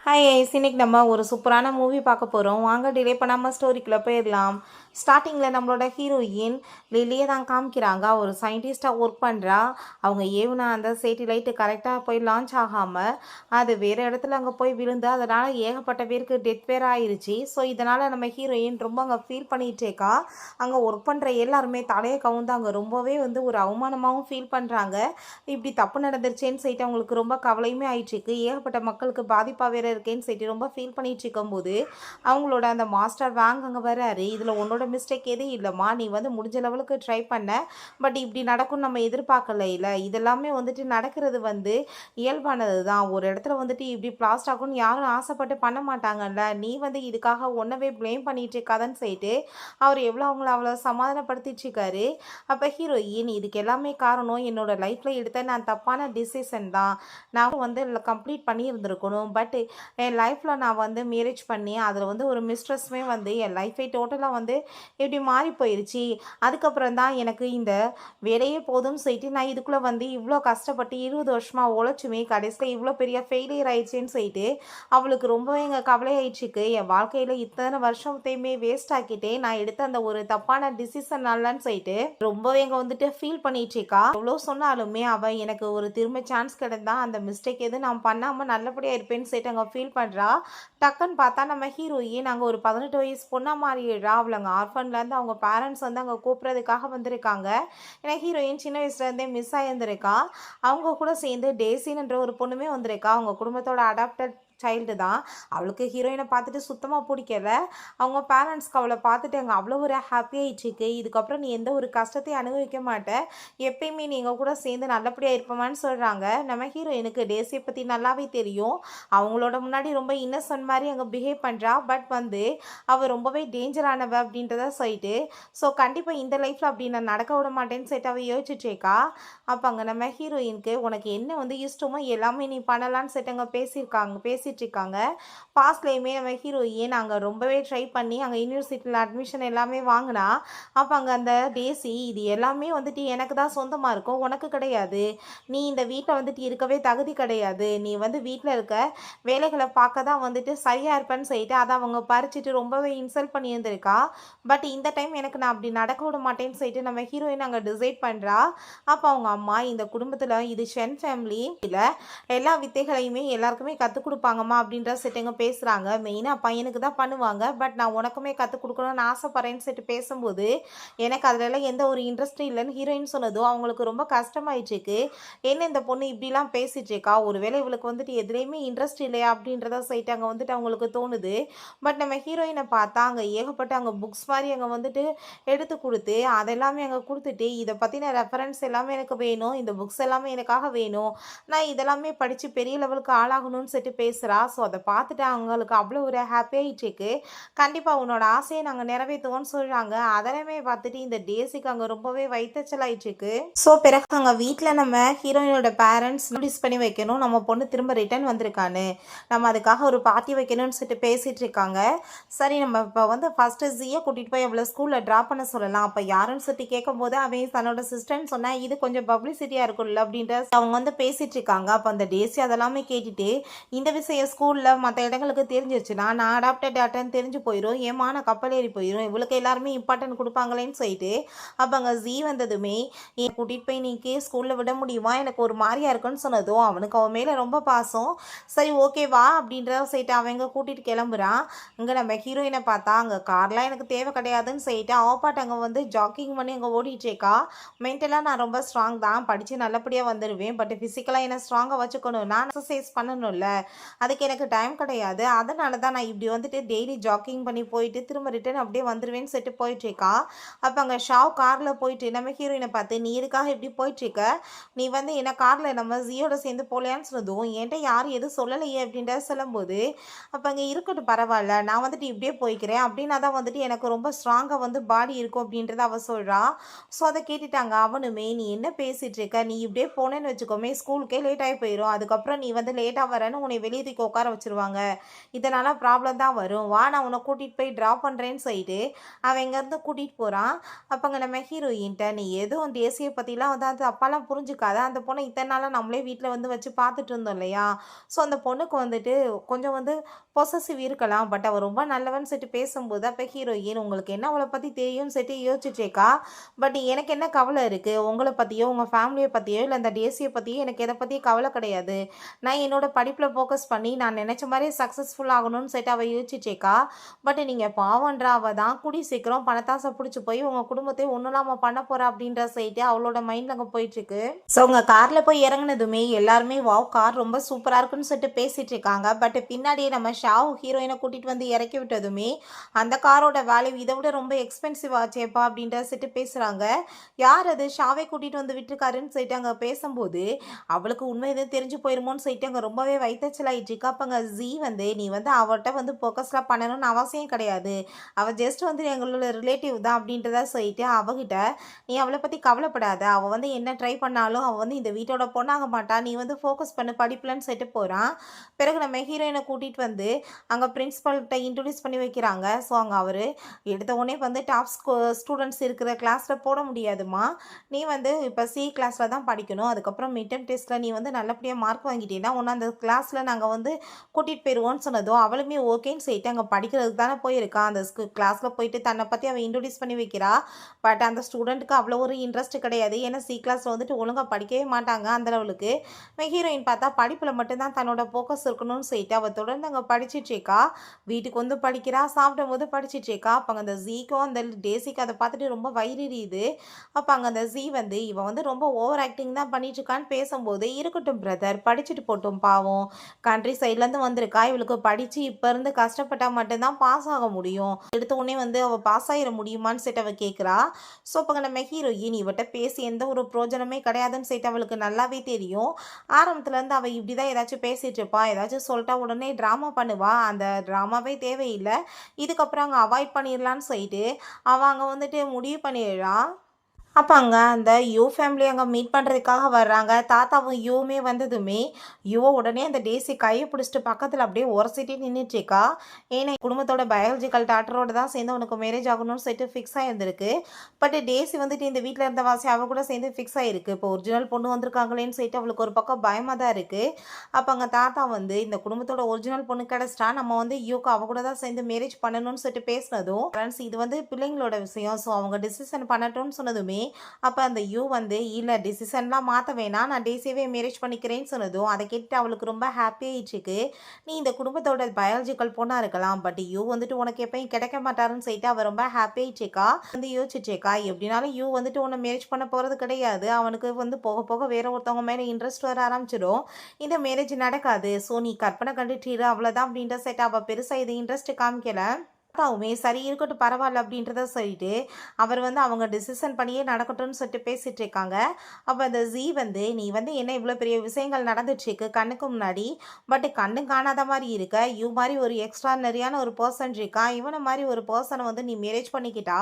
Hi ice, இன்னைக்கு நம்ம ஒரு சூப்பரான மூவி பார்க்க போகிறோம். வாங்க டிலே பண்ணாமல் ஸ்டோரிக்குள்ளே போயிடலாம். ஸ்டார்டிங்கில் நம்மளோட ஹீரோயின் லில்லியை தான் காமிக்கிறாங்க. ஒரு சயின்டிஸ்டாக ஒர்க் பண்ணுறா. அவங்க ஏவுனா அந்த சேட்டிலைட்டு கரெக்டாக போய் லான்ச் ஆகாமல் அது வேறு இடத்துல அங்கே போய் விழுந்து அதனால் ஏகப்பட்ட பேருக்கு டெத் வேறு ஆயிடுச்சு. ஸோ இதனால் நம்ம ஹீரோயின் ரொம்ப அங்கே ஃபீல் பண்ணிகிட்டேக்கா. அங்கே ஒர்க் பண்ணுற எல்லாருமே தலையை கவுந்தாங்க. ரொம்பவே ஒரு அவமானமாகவும் ஃபீல் பண்ணுறாங்க. இப்படி தப்பு நடந்துருச்சேன்னு சொல்லிட்டு அவங்களுக்கு ரொம்ப கவலையுமே ஆயிடுச்சுக்கு. ஏகப்பட்ட மக்களுக்கு பாதிப்பாக வேறு இருக்கேன்னு சொல்லிட்டு ரொம்ப ஃபீல் பண்ணிட்டு இருக்கும்போது அவங்களோட அந்த மாஸ்டர் வாங்க அங்கே வராரு. இதில் உன்னோட மிஸ்டேக் எதுவும் இல்லைம்மா, நீ முடிஞ்ச லெவலுக்கு ட்ரை பண்ண, பட் இப்படி நடக்கும்னு நம்ம எதிர்பார்க்கல. இல்லை, இதெல்லாமே நடக்கிறது இயல்பானது தான். ஒரு இடத்துல இப்படி பிளாஸ்ட் ஆகும்னு யாரும் ஆசைப்பட்டு பண்ண மாட்டாங்கல்ல. நீ இதுக்காக ஒன்னவே ப்ளேம் பண்ணிட்டு இருக்காதன்னு சொல்லிட்டு அவர் எவ்வளோ அவங்கள அவ்வளோ சமாதானப்படுத்திட்டு இருக்காரு. அப்போ ஹீரோயின், இதுக்கு எல்லாமே காரணம் என்னோட லைஃப்பில் எடுத்த நான் தப்பான டிசிஷன் தான். நான் கம்ப்ளீட் பண்ணியிருந்திருக்கணும். பட் என் லைஃப்பில் நான் மேரேஜ் பண்ணி அதில் ஒரு மிஸ்ட்ரெஸ்மே என் லைஃபை டோட்டலாக இப்படி மாறி போயிடுச்சு. அதுக்கப்புறம் தான் எனக்கு இந்த வேலையே போதும்னு சொல்லிட்டு நான் இதுக்குள்ளே இவ்வளோ கஷ்டப்பட்டு 20 வருஷமாக உழைச்சுமே கடைசியில் இவ்வளோ பெரிய ஃபெயிலியர் ஆயிடுச்சுன்னு சொல்லிட்டு அவளுக்கு ரொம்பவே எங்கள் கவலை ஆயிடுச்சுக்கு. என் வாழ்க்கையில் இத்தனை வருஷத்தையுமே வேஸ்ட் ஆக்கிட்டே நான் எடுத்த அந்த ஒரு தப்பான டிசிஷன் அல்லன்னு சொல்லிட்டு ரொம்பவே ஃபீல் பண்ணிட்டுருக்கா. எவ்வளோ சொன்னாலுமே அவள் எனக்கு ஒரு திரும்ப சான்ஸ் கிடைந்தா அந்த மிஸ்டேக் எதுவும் நான் பண்ணாமல் நல்லபடியாக இருப்பேன்னு சொல்லிட்டு அங்கே ஃபீல் பண்ணுறா. டக்குன்னு பார்த்தா நம்ம ஹீரோயின் அங்கே ஒரு 18 வயசு பொண்ணாக மாறிடுறா. அவள் அங்கே ஆர்ஃபன்லேருந்து அவங்க பேரண்ட்ஸ் அங்கே கூப்பிட்றதுக்காக வந்திருக்காங்க. ஏன்னா ஹீரோயின் சின்ன வயசுலேருந்தே மிஸ் ஆகியிருந்திருக்கா. அவங்க கூட சேர்ந்து டேசின்ன்ற ஒரு பொண்ணுமே வந்திருக்கா. அவங்க குடும்பத்தோட அடாப்டட் சைல்டு தான். அவளுக்கு ஹீரோயினை பார்த்துட்டு சுத்தமாக பிடிக்கல. அவங்க பேரண்ட்ஸ்க்கு அவளை பார்த்துட்டு அங்கே அவ்வளோ ஒரு ஹாப்பி ஆயிடுச்சுக்கு. இதுக்கப்புறம் நீ எந்த ஒரு கஷ்டத்தையும் அனுபவிக்க மாட்டேன், எப்பயுமே நீங்கள் கூட சேர்ந்து நல்லபடியாக இருப்போமான்னு சொல்கிறாங்க. நம்ம ஹீரோயினுக்கு டேசியை பற்றி நல்லாவே தெரியும். அவங்களோட முன்னாடி ரொம்ப இன்னசென்ட் மாதிரி அங்கே பிஹேவ் பண்ணுறா. பட் அவள் ரொம்பவே டேஞ்சரானவ அப்படின்றத சொல்லிட்டு ஸோ கண்டிப்பாக இந்த லைஃப்பில் அப்படி நான் நடக்க விட மாட்டேன்னு சொல்லிட்டு அவள் யோசிச்சுட்டேக்கா. அப்போ அங்கே நம்ம ஹீரோயினுக்கு உனக்கு என்ன இஷ்டமோ எல்லாமே நீ பண்ணலான்னு சொல்லிட்டு அங்கே பேசிகிட்ருக்காங்க. பாஸ்ட்லேயுமே நம்ம ஹீரோயின் அங்கே ரொம்பவே ட்ரை பண்ணி அங்கே யூனிவர்சிட்டியில் அட்மிஷன் எல்லாமே வாங்கினா. அப்போ அங்கே அந்த டேசி இது எல்லாமே எனக்கு தான் சொந்தமாக இருக்கும், உனக்கு கிடையாது. நீ இந்த வீட்டில் இருக்கவே தகுதி கிடையாது. நீ வீட்டில் இருக்க வேலைகளை பார்க்க தான் சரியாக இருப்பேன்னு சொல்லிட்டு அதை அவங்க பறிச்சுட்டு ரொம்பவே இன்சல்ட் பண்ணியிருந்திருக்கா. பட் இந்த டைம் எனக்கு நான் அப்படி நடக்க விட மாட்டேன்னு சொல்லிட்டு நம்ம ஹீரோயின் அங்கே டிசைட் பண்ணுறா. அப்போ அவங்க அம்மா இந்த குடும்பத்தில் இது ஷென் ஃபேமிலி இல்லை, எல்லா வித்தைகளையுமே எல்லாருக்குமே கற்றுக் கொடுப்பாங்கம்மா அப்படின்ற செட்டுங்க பேசுகிறாங்க. மெயினாக பையனுக்கு தான் பண்ணுவாங்க. பட் நான் உனக்குமே கற்றுக் கொடுக்கணும்னு ஆசைப்பட்றேன்னு சொல்லிட்டு பேசும்போது எனக்கு அதிலெல்லாம் எந்த ஒரு இன்ட்ரெஸ்ட்டும் இல்லைன்னு ஹீரோயின் சொன்னதும் அவங்களுக்கு ரொம்ப கஷ்டமாயிடுச்சுக்கு. என்ன இந்த பொண்ணு இப்படிலாம் பேசிட்டுருக்கா, ஒருவேளை இவளுக்கு எதுலேயுமே இன்ட்ரெஸ்ட் இல்லையா அப்படின்றத சொல்லிட்டு அங்கே அவங்களுக்கு தோணுது. பட் நம்ம ஹீரோயினை பார்த்தா அங்கே ஏகப்பட்ட அங்கே புக்ஸ் மாதிரி அங்கே எடுத்து கொடுத்து அதெல்லாமே அங்கே கொடுத்துட்டு இதை பற்றின ரெஃபரன்ஸ் எல்லாமே எனக்கு வேணும், இந்த புக்ஸ் எல்லாமே எனக்காக வேணும், நான் இதெல்லாமே படித்து பெரிய லெவலுக்கு ஆளாகணும்னு சொல்லிட்டு பேசுகிறா. ஸோ அதை பார்த்துட்டு அவங்களுக்கு அவ்வளோ ஒரு ஹாப்பியாகிட்டுருக்கு. கண்டிப்பாக உன்னோட ஆசையை நாங்கள் நிறைவேற்றுவோன்னு சொல்கிறாங்க. அதெல்லாமே பார்த்துட்டு இந்த டேஸுக்கு அங்கே ரொம்பவே வைத்தச்சலாயிட்டுருக்கு. ஸோ பிறகு அங்கே வீட்டில் நம்ம ஹீரோயினோட பேரண்ட்ஸ் நோட்டீஸ் பண்ணி வைக்கணும், நம்ம பொண்ணு திரும்ப ரிட்டர்ன் வந்திருக்கான்னு, நம்ம அதுக்காக ஒரு பார்ட்டி வைக்கணும்னு சொல்லிட்டு பேசிகிட்டு இருக்காங்க. சரி, நம்ம இப்போ ஃபஸ்ட்டு ஜியை கூட்டிகிட்டு போய் அவளை ஸ்கூலில் ட்ராப் பண்ண சொல்லலாம். அப்போ யாருன்னு சொல்லிட்டு கேட்கும்போது அவன் தன்னோட சிஸ்டர்ன்னு சொன்னால் இது கொஞ்சம் பப்ளிசிட்டியாக இருக்கும்ல அப்படின்ற அவங்க பேசிகிட்டு இருக்காங்க. அப்போ அந்த டேஸி அதெல்லாமே கேட்டுட்டு இந்த விஷயம் ஸ்கூலில் மற்ற இடங்களுக்கு தெரிஞ்சிருச்சுன்னா நான் அடாப்டட் டாட்டான்னு தெரிஞ்சு போயிடும், ஏமான கப்பல் ஏறி போயிடும், இவளுக்கு எல்லாருமே இம்பார்ட்டன்ட் கொடுப்பாங்களேன்னு சொல்லிட்டு அப்போ அங்கே ஜி வந்ததுமே கூட்டிகிட்டு போய் நீக்கி ஸ்கூலில் விட முடியுமா, எனக்கு ஒரு மாதிரியா இருக்குன்னு சொன்னதும் அவனுக்கு அவன் மேலே ரொம்ப பாசம். சரி ஓகேவா அப்படின்றத சொல்லிட்டு அவங்க கூட்டிகிட்டு கிளம்புறான். இங்கே நம்ம ஹீரோயினை பார்த்தா அங்கே கார்லாம் எனக்கு தேவை கிடையாதுன்னு சொல்லிட்டு அவப்பாட்டு அங்கே ஜாக்கிங் பண்ணி அங்கே ஓடிட்டேக்கா. மென்டலாக நான் ரொம்ப ஸ்ட்ராங் தான், படித்து நல்லபடியாக வந்துடுவேன். பட் ஃபிசிக்கலாக என்ன ஸ்ட்ராங்காக வச்சுக்கணும், நான் எக்ஸசைஸ் பண்ணணும்ல, அதுக்கு எனக்கு டைம் கிடையாது. அதனால தான் நான் இப்படி டெய்லி ஜாக்கிங் பண்ணி போயிட்டு திரும்ப ரிட்டர்ன் அப்படியே வந்துடுவேன்னு சொல்லிட்டு போயிட்டுருக்கா. அப்போ அங்கே ஷாவ் காரில் போயிட்டு நம்ம ஹீரோயினை பார்த்து நீ இதுக்காக இப்படி போயிட்டுருக்க, நீ என்ன காரில் நம்ம ஜியோட சேர்ந்து போகலையான்னு சொன்னதும் என்கிட்ட யாரும் எதுவும் சொல்லலையே அப்படின்றத சொல்லும்போது அப்போ அங்கே இருக்கட்டும் பரவாயில்ல, நான் இப்படியே போய்க்கிறேன் அப்படின்னா தான் எனக்கு ரொம்ப ஸ்ட்ராங்காக பாடி இருக்கும் அப்படின்றத அவள் சொல்கிறா. ஸோ அதை கேட்டுட்டாங்க அவனுமே, நீ என்ன பேசிகிட்டு இருக்க, நீ இப்படியே போனேன்னு வச்சுக்கோமே ஸ்கூலுக்கே லேட் ஆகி போயிடும், அதுக்கப்புறம் நீ லேட்டாக வரேன்னு உன்னை வெளியே தூக்கி உட்கார வச்சுருவாங்க. இதனால் ப்ராப்ளம் தான் வரும். வா நான் உன்னை கூட்டிகிட்டு போய் ட்ராப் பண்ணுறேன்னு சொல்லிட்டு அவன் இங்கேருந்து கூட்டிகிட்டு போகிறான். அப்போங்க நம்ம ஹீரோயின்ட்ட நீ எதுவும் தேசிய பற்றிலாம் வந்து அது அப்பாலாம் புரிஞ்சுக்காத, அந்த பொண்ணை இத்தனை நாளாக நம்மளே வீட்டில் வந்து வச்சு பார்த்துட்டு இருந்தோம் இல்லையா, ஸோ அந்த பொண்ணுக்கு வந்துட்டு கொஞ்சம் வந்து பொசசிவ் இருக்கலாம், பட் அவள் ரொம்ப நல்லவன்னு சொல்லிட்டு பேசும்போது அப்போ ஹீரோயின் உங்களுக்கு என்ன அவளை பற்றி தெரியும்னு சொல்லிட்டு யோசிச்சுட்டேக்கா, பட் எனக்கு என்ன கவலை இருக்குது உங்களை பற்றியோ உங்கள் ஃபேமிலியை பற்றியோ இல்லை அந்த தேசிய பற்றியோ எனக்கு எதை பற்றியும் கவலை கிடையாது. நான் என்னோட படிப்பில் ஃபோக்கஸ் பண்ணி நான் நினச்ச மாதிரி சக்ஸஸ்ஃபுல் ஆகணும்னு சொல்லிட்டு அவள் யோசிச்சுட்டேக்கா. பட் நீங்கள் பாவன்ற அவள் தான் கூடி சீக்கிரம் பணத்தாசை பிடிச்சி போய் உங்கள் குடும்பத்தை ஒன்றும் இல்லாமல் பண்ண போகிறா அப்படின்ற சொல்லிட்டு அவளோட மைண்டில் அங்கே போயிட்டுருக்கு. ஸோ உங்கள் காரில் போய் இறங்குனதுமே எல்லாருமே வாவ் கார் ரொம்ப சூப்பராக இருக்குன்னு சொல்லிட்டு பேசிகிட்டு இருக்காங்க. பட் பின்னாடியே நம்ம ஷாவு ஹீரோயினை கூட்டிகிட்டு வந்து இறக்கி விட்டதுமே அந்த காரோட வேல்யூ இதை விட ரொம்ப எக்ஸ்பென்சிவ் ஆச்சேப்பா அப்படின்ற சொல்லிட்டு பேசுகிறாங்க. யார் அது ஷாவை கூட்டிகிட்டு வந்து விட்டுருக்காருன்னு சொல்லிட்டு அங்கே பேசும்போது அவளுக்கு உண்மை எதுவும் தெரிஞ்சு போயிருமோன்னு சொல்லிட்டு அங்கே ரொம்பவே வைத்தச்சல் ஆயிடுச்சுக்கா. அப்போங்க ஜீ வந்து நீ வந்து அவள்கிட்ட வந்து ஃபோக்கஸ்லாம் பண்ணணும்னு அவசியம் கிடையாது, அவள் ஜஸ்ட் வந்து எங்களோட ரிலேட்டிவ் தான் அப்படின்றத சொல்லிட்டு அவகிட்ட நீ அவளை பற்றி கவலைப்படாத, அவள் வந்து என்ன ட்ரை பண்ணாலும் அவள் வந்து இந்த வீட்டோட பொண்ணாக மாட்டா, நீ வந்து ஃபோக்கஸ் பண்ணு படிப்புலன்னு சொல்லிட்டு போகிறான். பிறகு நம்ம ஹீரோயினை கூட்டிகிட்டு வந்து அங்கே பிரின்ஸிபல்கிட்ட இன்ட்ரடியூஸ் பண்ணி வைக்கிறாங்க. ஸோ அங்கே அவர் எடுத்த உடனே வந்து டாப் ஸ்டூடெண்ட்ஸ் இருக்கிற கிளாஸில் போட முடியாதுமா, நீ வந்து இப்போ சி கிளாஸில் தான் படிக்கணும், அதுக்கப்புறம் மிட் டர்ம் டெஸ்ட்டில் நீ வந்து நல்லபடியாக மார்க் வாங்கிட்டீங்கன்னா ஒன்று அந்த கிளாஸில் நாங்கள் வந்து கூட்டிகிட்டு போயிடுவோன்னு சொன்னதும் அவளுமே ஓகேன்னு சொல்லிட்டு அங்கே படிக்கிறதுக்கு தானே போயிருக்கா. அந்த கிளாஸில் போயிட்டு தன்னை பற்றி அவள் இன்ட்ரடியூஸ் பண்ணி வைக்கிறா. பட் அந்த ஸ்டூடெண்ட்டுக்கு அவ்வளோ ஒரு இன்ட்ரெஸ்ட் கிடையாது, ஏன்னா சி கிளாஸில் வந்துட்டு ஒழுங்காக படிக்கவே மாட்டாங்க அந்த லெவலுக்கு. ஹீரோயின் பார்த்தா படிப்பில் மட்டும்தான் தன்னோட ஃபோக்கஸ் இருக்கணும்னு சொல்லிட்டு அவள் தொடர்ந்து அங்கே படிச்சிட்ருக்கா. வீட்டுக்கு வந்து படிக்கிறா, சாப்பிடும் போது படிச்சிட்ருக்கா. அப்போ அங்கே அந்த ஜீக்கும் அந்த டேசிக்கு அதை பார்த்துட்டு ரொம்ப வயிறியுது. அப்போ அங்கே அந்த ஜீ வந்து இவன் வந்து ரொம்ப ஓவர் ஆக்டிங் தான் பண்ணிட்டுருக்கான்னு பேசும்போது இருக்கட்டும் பிரதர் படிச்சுட்டு போட்டும், பாவம் கண்ட்ரி சைட்லேருந்து வந்திருக்கா, இவளுக்கு படித்து இப்போ இருந்து கஷ்டப்பட்டால் மட்டும்தான் பாஸ் ஆக முடியும், எடுத்த உடனே வந்து அவள் பாஸ் ஆகிட முடியுமான்னு சொல்லிட்டு அவள் கேட்குறா. ஸோ அப்போ நம்ம ஹீரோயின் இவட்ட பேசி எந்த ஒரு பிரோஜனமே கிடையாதுன்னு சொல்லிட்டு அவளுக்கு நல்லாவே தெரியும். ஆரம்பத்துலேருந்து அவள் இப்படி தான் ஏதாச்சும் பேசிகிட்டு இருப்பா, ஏதாச்சும் சொல்லிட்டா உடனே ட்ராமா பண்ணுவா, அந்த ட்ராமாவே தேவையில்லை, இதுக்கப்புறம் அங்கே அவாய்ட் பண்ணிடலான்னு சொல்லிட்டு அவள் அங்கே வந்துட்டு முடிவு பண்ணிடுறான். அப்போ அங்கே அந்த யூ ஃபேமிலி அங்கே மீட் பண்ணுறதுக்காக வர்றாங்க. தாத்தாவும் யூவுமே வந்ததுமே யூவை உடனே அந்த டேசி கையை பிடிச்சிட்டு பக்கத்தில் அப்படியே உரசிட்டே நின்றுட்டுருக்கா. ஏன்னா குடும்பத்தோட பயாலஜிக்கல் டாக்டரோட தான் சேர்ந்து உனக்கு மேரேஜ் ஆகணும்னு சொல்லிட்டு ஃபிக்ஸ் ஆகிருந்திருக்கு. பட் டேசி வந்துட்டு இந்த வீட்டில் இருந்த வாசி அவள் கூட சேர்ந்து ஃபிக்ஸ் ஆகிருக்கு. இப்போ ஒரிஜினல் பொண்ணு வந்திருக்காங்களேன்னு சொல்லிட்டு அவளுக்கு ஒரு பக்கம் பயமாக தான் இருக்குது. அப்போ அங்கே தாத்தா வந்து இந்த குடும்பத்தோட ஒரிஜினல் பொண்ணு கிடச்சிட்டா நம்ம வந்து யூக்கு அவ கூட தான் சேர்ந்து மேரேஜ் பண்ணணும்னு சொல்லிட்டு பேசினதும் ஃப்ரெண்ட்ஸ் இது வந்து பிள்ளைங்களோட விஷயம், ஸோ அவங்க டிசிஷன் பண்ணட்டும்னு சொன்னதுமே அப்போ அந்த யூ வந்து இல்லை டிசிஷன்லாம் மாற்ற வேணாம், நான் டேசியவே மேரேஜ் பண்ணிக்கிறேன்னு சொன்னதும் அதை கேட்டு அவளுக்கு ரொம்ப ஹாப்பி ஆயிடுச்சுக்கு. நீ இந்த குடும்பத்தோட பயாலஜிக்கல் பொண்ணாக இருக்கலாம், பட் யூ வந்துட்டு உனக்கு எப்பயும் கிடைக்க மாட்டாருன்னு சொல்லிட்டு அவள் ரொம்ப ஹாப்பி ஆயிடுச்சுக்கா. வந்து யோசிச்சுச்சேக்கா எப்படினாலும் யூ வந்துட்டு உன்னை மேரேஜ் பண்ண போகிறது கிடையாது, அவனுக்கு வந்து போக போக வேற ஒருத்தவங்க மேலே இன்ட்ரெஸ்ட் வர ஆரம்பிச்சிடும், இந்த மேரேஜ் நடக்காது, ஸோ நீ கற்பனை கண்டுட்டு அவ்வளோதான் அப்படின்ற செட் அவள் பெருசாக இது இன்ட்ரெஸ்ட் காமிக்கலை. தாத்தாவுமே சரி இருக்கட்டும் பரவாயில்ல அப்படின்றத சொல்லிட்டு அவர் வந்து அவங்க டிசிஷன் பண்ணியே நடக்கட்டும்னு சொல்லிட்டு பேசிகிட்டு இருக்காங்க. அப்போ அந்த ஜீ வந்து நீ வந்து என்ன இவ்வளோ பெரிய விஷயங்கள் நடந்துட்டுருக்கு கண்ணுக்கு முன்னாடி, பட் கண்ணு காணாத மாதிரி இருக்க, யூ மாதிரி ஒரு எக்ஸ்ட்ரானரியான ஒரு பர்சன் இருக்கா, இவனை மாதிரி ஒரு பர்சனை வந்து நீ மேரேஜ் பண்ணிக்கிட்டா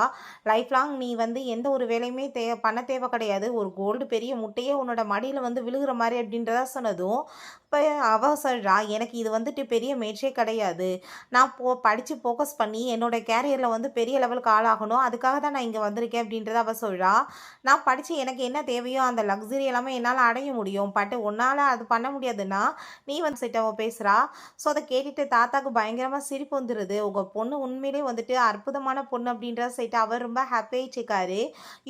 லைஃப் லாங் நீ வந்து எந்த ஒரு வேலையுமே பண்ண தேவை கிடையாது, ஒரு கோல்டு பெரிய முட்டையே உன்னோட மடியில் வந்து விழுகிற மாதிரி அப்படின்றத சொன்னதும் இப்போ அவ சொல்கிறா எனக்கு இது வந்துட்டு பெரிய மேட்சே கிடையாது, நான் படித்து ஃபோக்கஸ் பண்ணி என்னோட கேரியரில் வந்து பெரிய லெவலுக்கு ஆளாகணும், அதுக்காக தான் நான் இங்கே வந்திருக்கேன் அப்படின்றத அவள் சொல்கிறா. நான் படித்து எனக்கு என்ன தேவையோ அந்த லக்ஸரி எல்லாமே என்னால் அடைய முடியும், பட் உன்னால் அது பண்ண முடியாதுன்னா நீ வந்து செட் அவள் பேசுகிறா. ஸோ அதை கேட்டுட்டு தாத்தாவுக்கு பயங்கரமாக சிரிப்பு வந்துடுது. உங்கள் பொண்ணு உண்மையிலே வந்துட்டு அற்புதமான பொண்ணு அப்படின்ற செட் அவர் ரொம்ப ஹாப்பியாகிச்சிருக்காரு.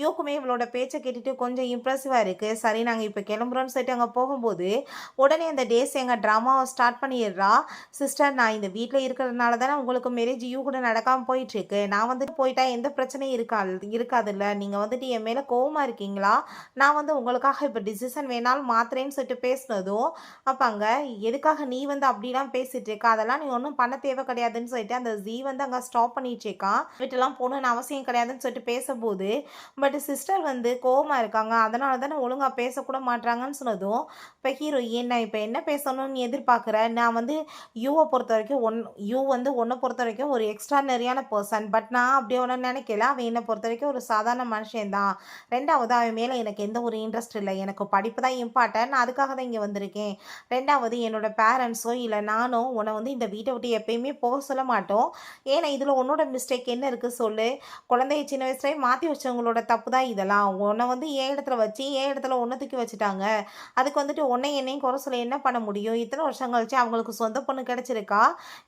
யூக்குமே இவளோட பேச்சை கேட்டுட்டு கொஞ்சம் இம்ப்ரெசிவாக இருக்குது. சரி நாங்கள் இப்போ கிளம்புறோன்னு சொல்லிட்டு அங்கே போகும்போது உடனே அந்த டேஸ் எங்கள் ட்ராமாவை ஸ்டார்ட் பண்ணிடுறா. சிஸ்டர் நான் இந்த வீட்டில் இருக்கிறதுனால தானே உங்களுக்கு மேரேஜ் யூ கூட நடக்காமல் போயிட்டுருக்கு, நான் வந்துட்டு போயிட்டா எந்த பிரச்சனையும் இருக்காதுல்ல, நீங்கள் வந்துட்டு என் மேலே கோவமாக இருக்கீங்களா, நான் வந்து உங்களுக்காக இப்போ டிசிஷன் வேணாலும் மாத்திரேன்னு சொல்லிட்டு பேசினதும் அப்போ அங்கே எதுக்காக நீ வந்து அப்படிலாம் பேசிகிட்டு இருக்கா, அதெல்லாம் நீ ஒன்றும் பண்ண தேவை கிடையாதுன்னு சொல்லிட்டு அந்த ஜீ வந்து அங்கே ஸ்டாப் பண்ணிட்டு இருக்கான். வீட்டெல்லாம் போகணுன்னு அவசியம் கிடையாதுன்னு சொல்லிட்டு பேசும்போது பட் சிஸ்டர் வந்து கோவமாக இருக்காங்க, அதனால தானே ஒழுங்காக பேசக்கூட மாட்டாங்கன்னு சொன்னதும் இப்போ ஹீரோயின் நான் இப்போ என்ன பேசணும்னு எதிர்பார்க்குற? நான் வந்து யூவை பொறுத்த வரைக்கும் யூ வந்து உன்னை பொறுத்த வரைக்கும் ஒரு எக்ஸ்ட்ரானரியான பர்சன். பட் நான் அப்படி ஒன்று நினைக்கல. அவன் என்னை பொறுத்த வரைக்கும் ஒரு சாதாரண மனுஷன் தான். 2வது அவன் மேலே எனக்கு எந்த ஒரு இன்ட்ரெஸ்ட் இல்லை. எனக்கு படிப்பு தான் இம்பார்ட்டன்ட். நான் அதுக்காக தான் இங்கே வந்திருக்கேன். 2வது என்னோட பேரண்ட்ஸோ இல்லை நானோ உன்னை வந்து இந்த வீட்டை விட்டு எப்பயுமே போக சொல்ல மாட்டோம். ஏன்னா இதில் உன்னோட மிஸ்டேக் என்ன இருக்குது சொல்லு? குழந்தைய சின்ன வயசுலேயே மாற்றி வச்சவங்களோட தப்பு தான் இதெல்லாம். உன்னை வந்து என் இடத்துல வச்சு என் இடத்துல உன்னை தூக்கி வச்சுட்டாங்க. அதுக்கு வந்துட்டு உன்னை என்னையும் குறை சொல்ல என்ன பண்ண முடியும்? இத்தனை வருஷம் கழிச்சு அவங்களுக்கு சொந்த பொண்ணு கிடைச்சிருக்கா.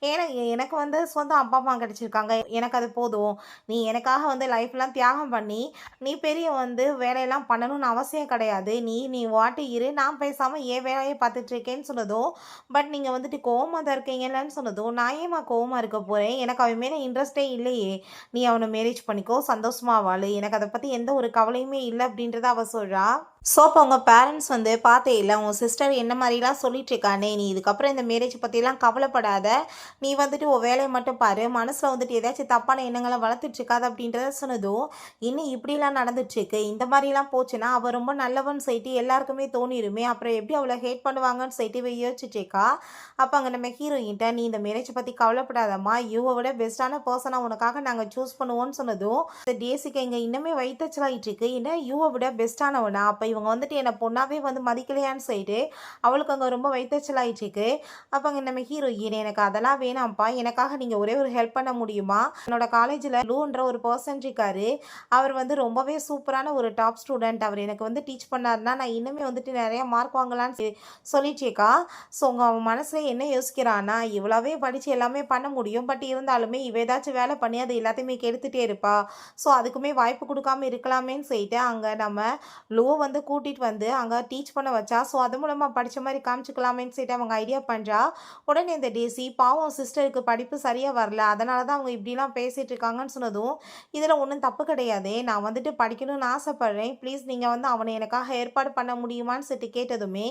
ஏன்னா எனக்கு வந்து சொந்த அப்பா அம்மா கிடைச்சிருக்காங்க. எனக்கு அது போதும். நீ எனக்காக வந்து லைஃப்லாம் தியாகம் பண்ணி நீ பெரிய வந்து வேலையெல்லாம் பண்ணணும்னு அவசியம் கிடையாது. நீ வாட்டி இரு, நான் பேசாமல் என் வேலையை பார்த்துட்டு இருக்கேன்னு சொன்னதும், பட் நீங்கள் வந்துட்டு கோவமாக தான் இருக்கீங்கன்னு சொன்னதும், நான் ஏமா கோவமாக இருக்க போகிறேன்? எனக்கு அவன் மேலே இன்ட்ரெஸ்டே இல்லையே. நீ அவனை மேரேஜ் பண்ணிக்கோ, சந்தோஷமா வாழு, எனக்கு அதை பற்றி எந்த ஒரு கவலையுமே இல்லை அப்படின்றத அவள் சொல்கிறா. ஸோ அப்போ உங்கள் பேரண்ட்ஸ் வந்து பார்த்தே இல்லை, உன் சிஸ்டர் என்ன மாதிரிலாம் சொல்லிட்டு இருக்கானே, நீ இதுக்கப்புறம் இந்த மேரேஜ் பற்றிலாம் கவலைப்படாத, நீ வந்துட்டு உன் வேலையை மட்டும் பாரு, மனசில் வந்துட்டு ஏதாச்சும் தப்பான எண்ணங்களை வளர்த்துட்டு இருக்காது அப்படின்றத சொன்னதும், இன்னும் இப்படிலாம் நடந்துட்டுருக்கு, இந்த மாதிரிலாம் போச்சுன்னா அவள் ரொம்ப நல்லவன்னு சொல்லிட்டு எல்லாருக்குமே தோணிடுமே, அப்புறம் எப்படி அவளை ஹேட் பண்ணுவாங்கன்னு சொல்லிட்டு இவ யோசிச்சுட்டு இருக்கா. அப்போ அங்கே நம்ம ஹீரோயின்ட்ட, நீ இந்த மேரேஜை பற்றி கவலைப்படாதம்மா, யூவை விட பெஸ்ட்டான பர்சனாக உனக்காக நாங்கள் சூஸ் பண்ணுவோன்னு சொன்னதும், இந்த டேசிக்கு இங்கே இன்னுமே வயிற்றுச்சலாயிட்டு இருக்கு. என்ன யூவை விட பெஸ்ட்டானவனா? அப்போ இவங்க வந்துட்டு என்னை பொண்ணாவே வந்து மதிக்கலையான்னு சொல்லிட்டு அவளுக்கு அங்கே ரொம்ப வயிற்றுச்சலாயிட்டுருக்கு. அப்போ அங்கே நம்ம ஹீரோயின், எனக்கு அதெல்லாம் வேணாம்ப்பா, எனக்காக நீங்கள் ஒரே ஒரு ஹெல்ப் பண்ண முடியுமா? என்னோட காலேஜில் லூன்ற ஒரு பர்சன் இருக்காரு. அவர் வந்து ரொம்பவே சூப்பரான ஒரு டாப் ஸ்டூடெண்ட். அவர் எனக்கு வந்து டீச் பண்ணாருன்னா நான் இன்னுமே வந்துட்டு நிறைய மார்க் வாங்கலான்னு சொல்லிட்டேக்கா. ஸோ உங்கள் மனசில் என்ன யோசிக்கிறான்னா, இவ்வளவே படித்து எல்லாமே பண்ண முடியும், பட் இருந்தாலுமே இவ ஏதாச்சும் வேலை பண்ணி அது எல்லாத்தையுமே கெடுத்துட்டே இருப்பா. ஸோ அதுக்குமே வாய்ப்பு கொடுக்காம இருக்கலாமேன்னு சொல்லிட்டு அங்கே நம்ம லோ வந்து கூட்டிகிட்டு வந்து அங்கே டீச் பண்ண வச்சா. ஸோ அது மூலமாக படித்த மாதிரி காமிச்சிக்கலாமேன்னு சொல்லிட்டு அவங்க ஐடியா பண்ணுறா. உடனே இந்த டேசி, பாவம் சிஸ்டருக்கு படிப்பு சரியாக வரல, அதனால தான் அவங்க இப்படிலாம் பேசிகிட்டு இருக்காங்கன்னு சொன்னதும், இதில் ஒன்றும் தப்பு கிடையாது, நான் வந்துட்டு படிக்கணும்னு ஆசைப்பட்றேன், ப்ளீஸ் நீங்கள் வந்து அவனை எனக்காக ஏற்பாடு பண்ண முடியுமான்னு சொல்லிட்டு கேட்டதுமே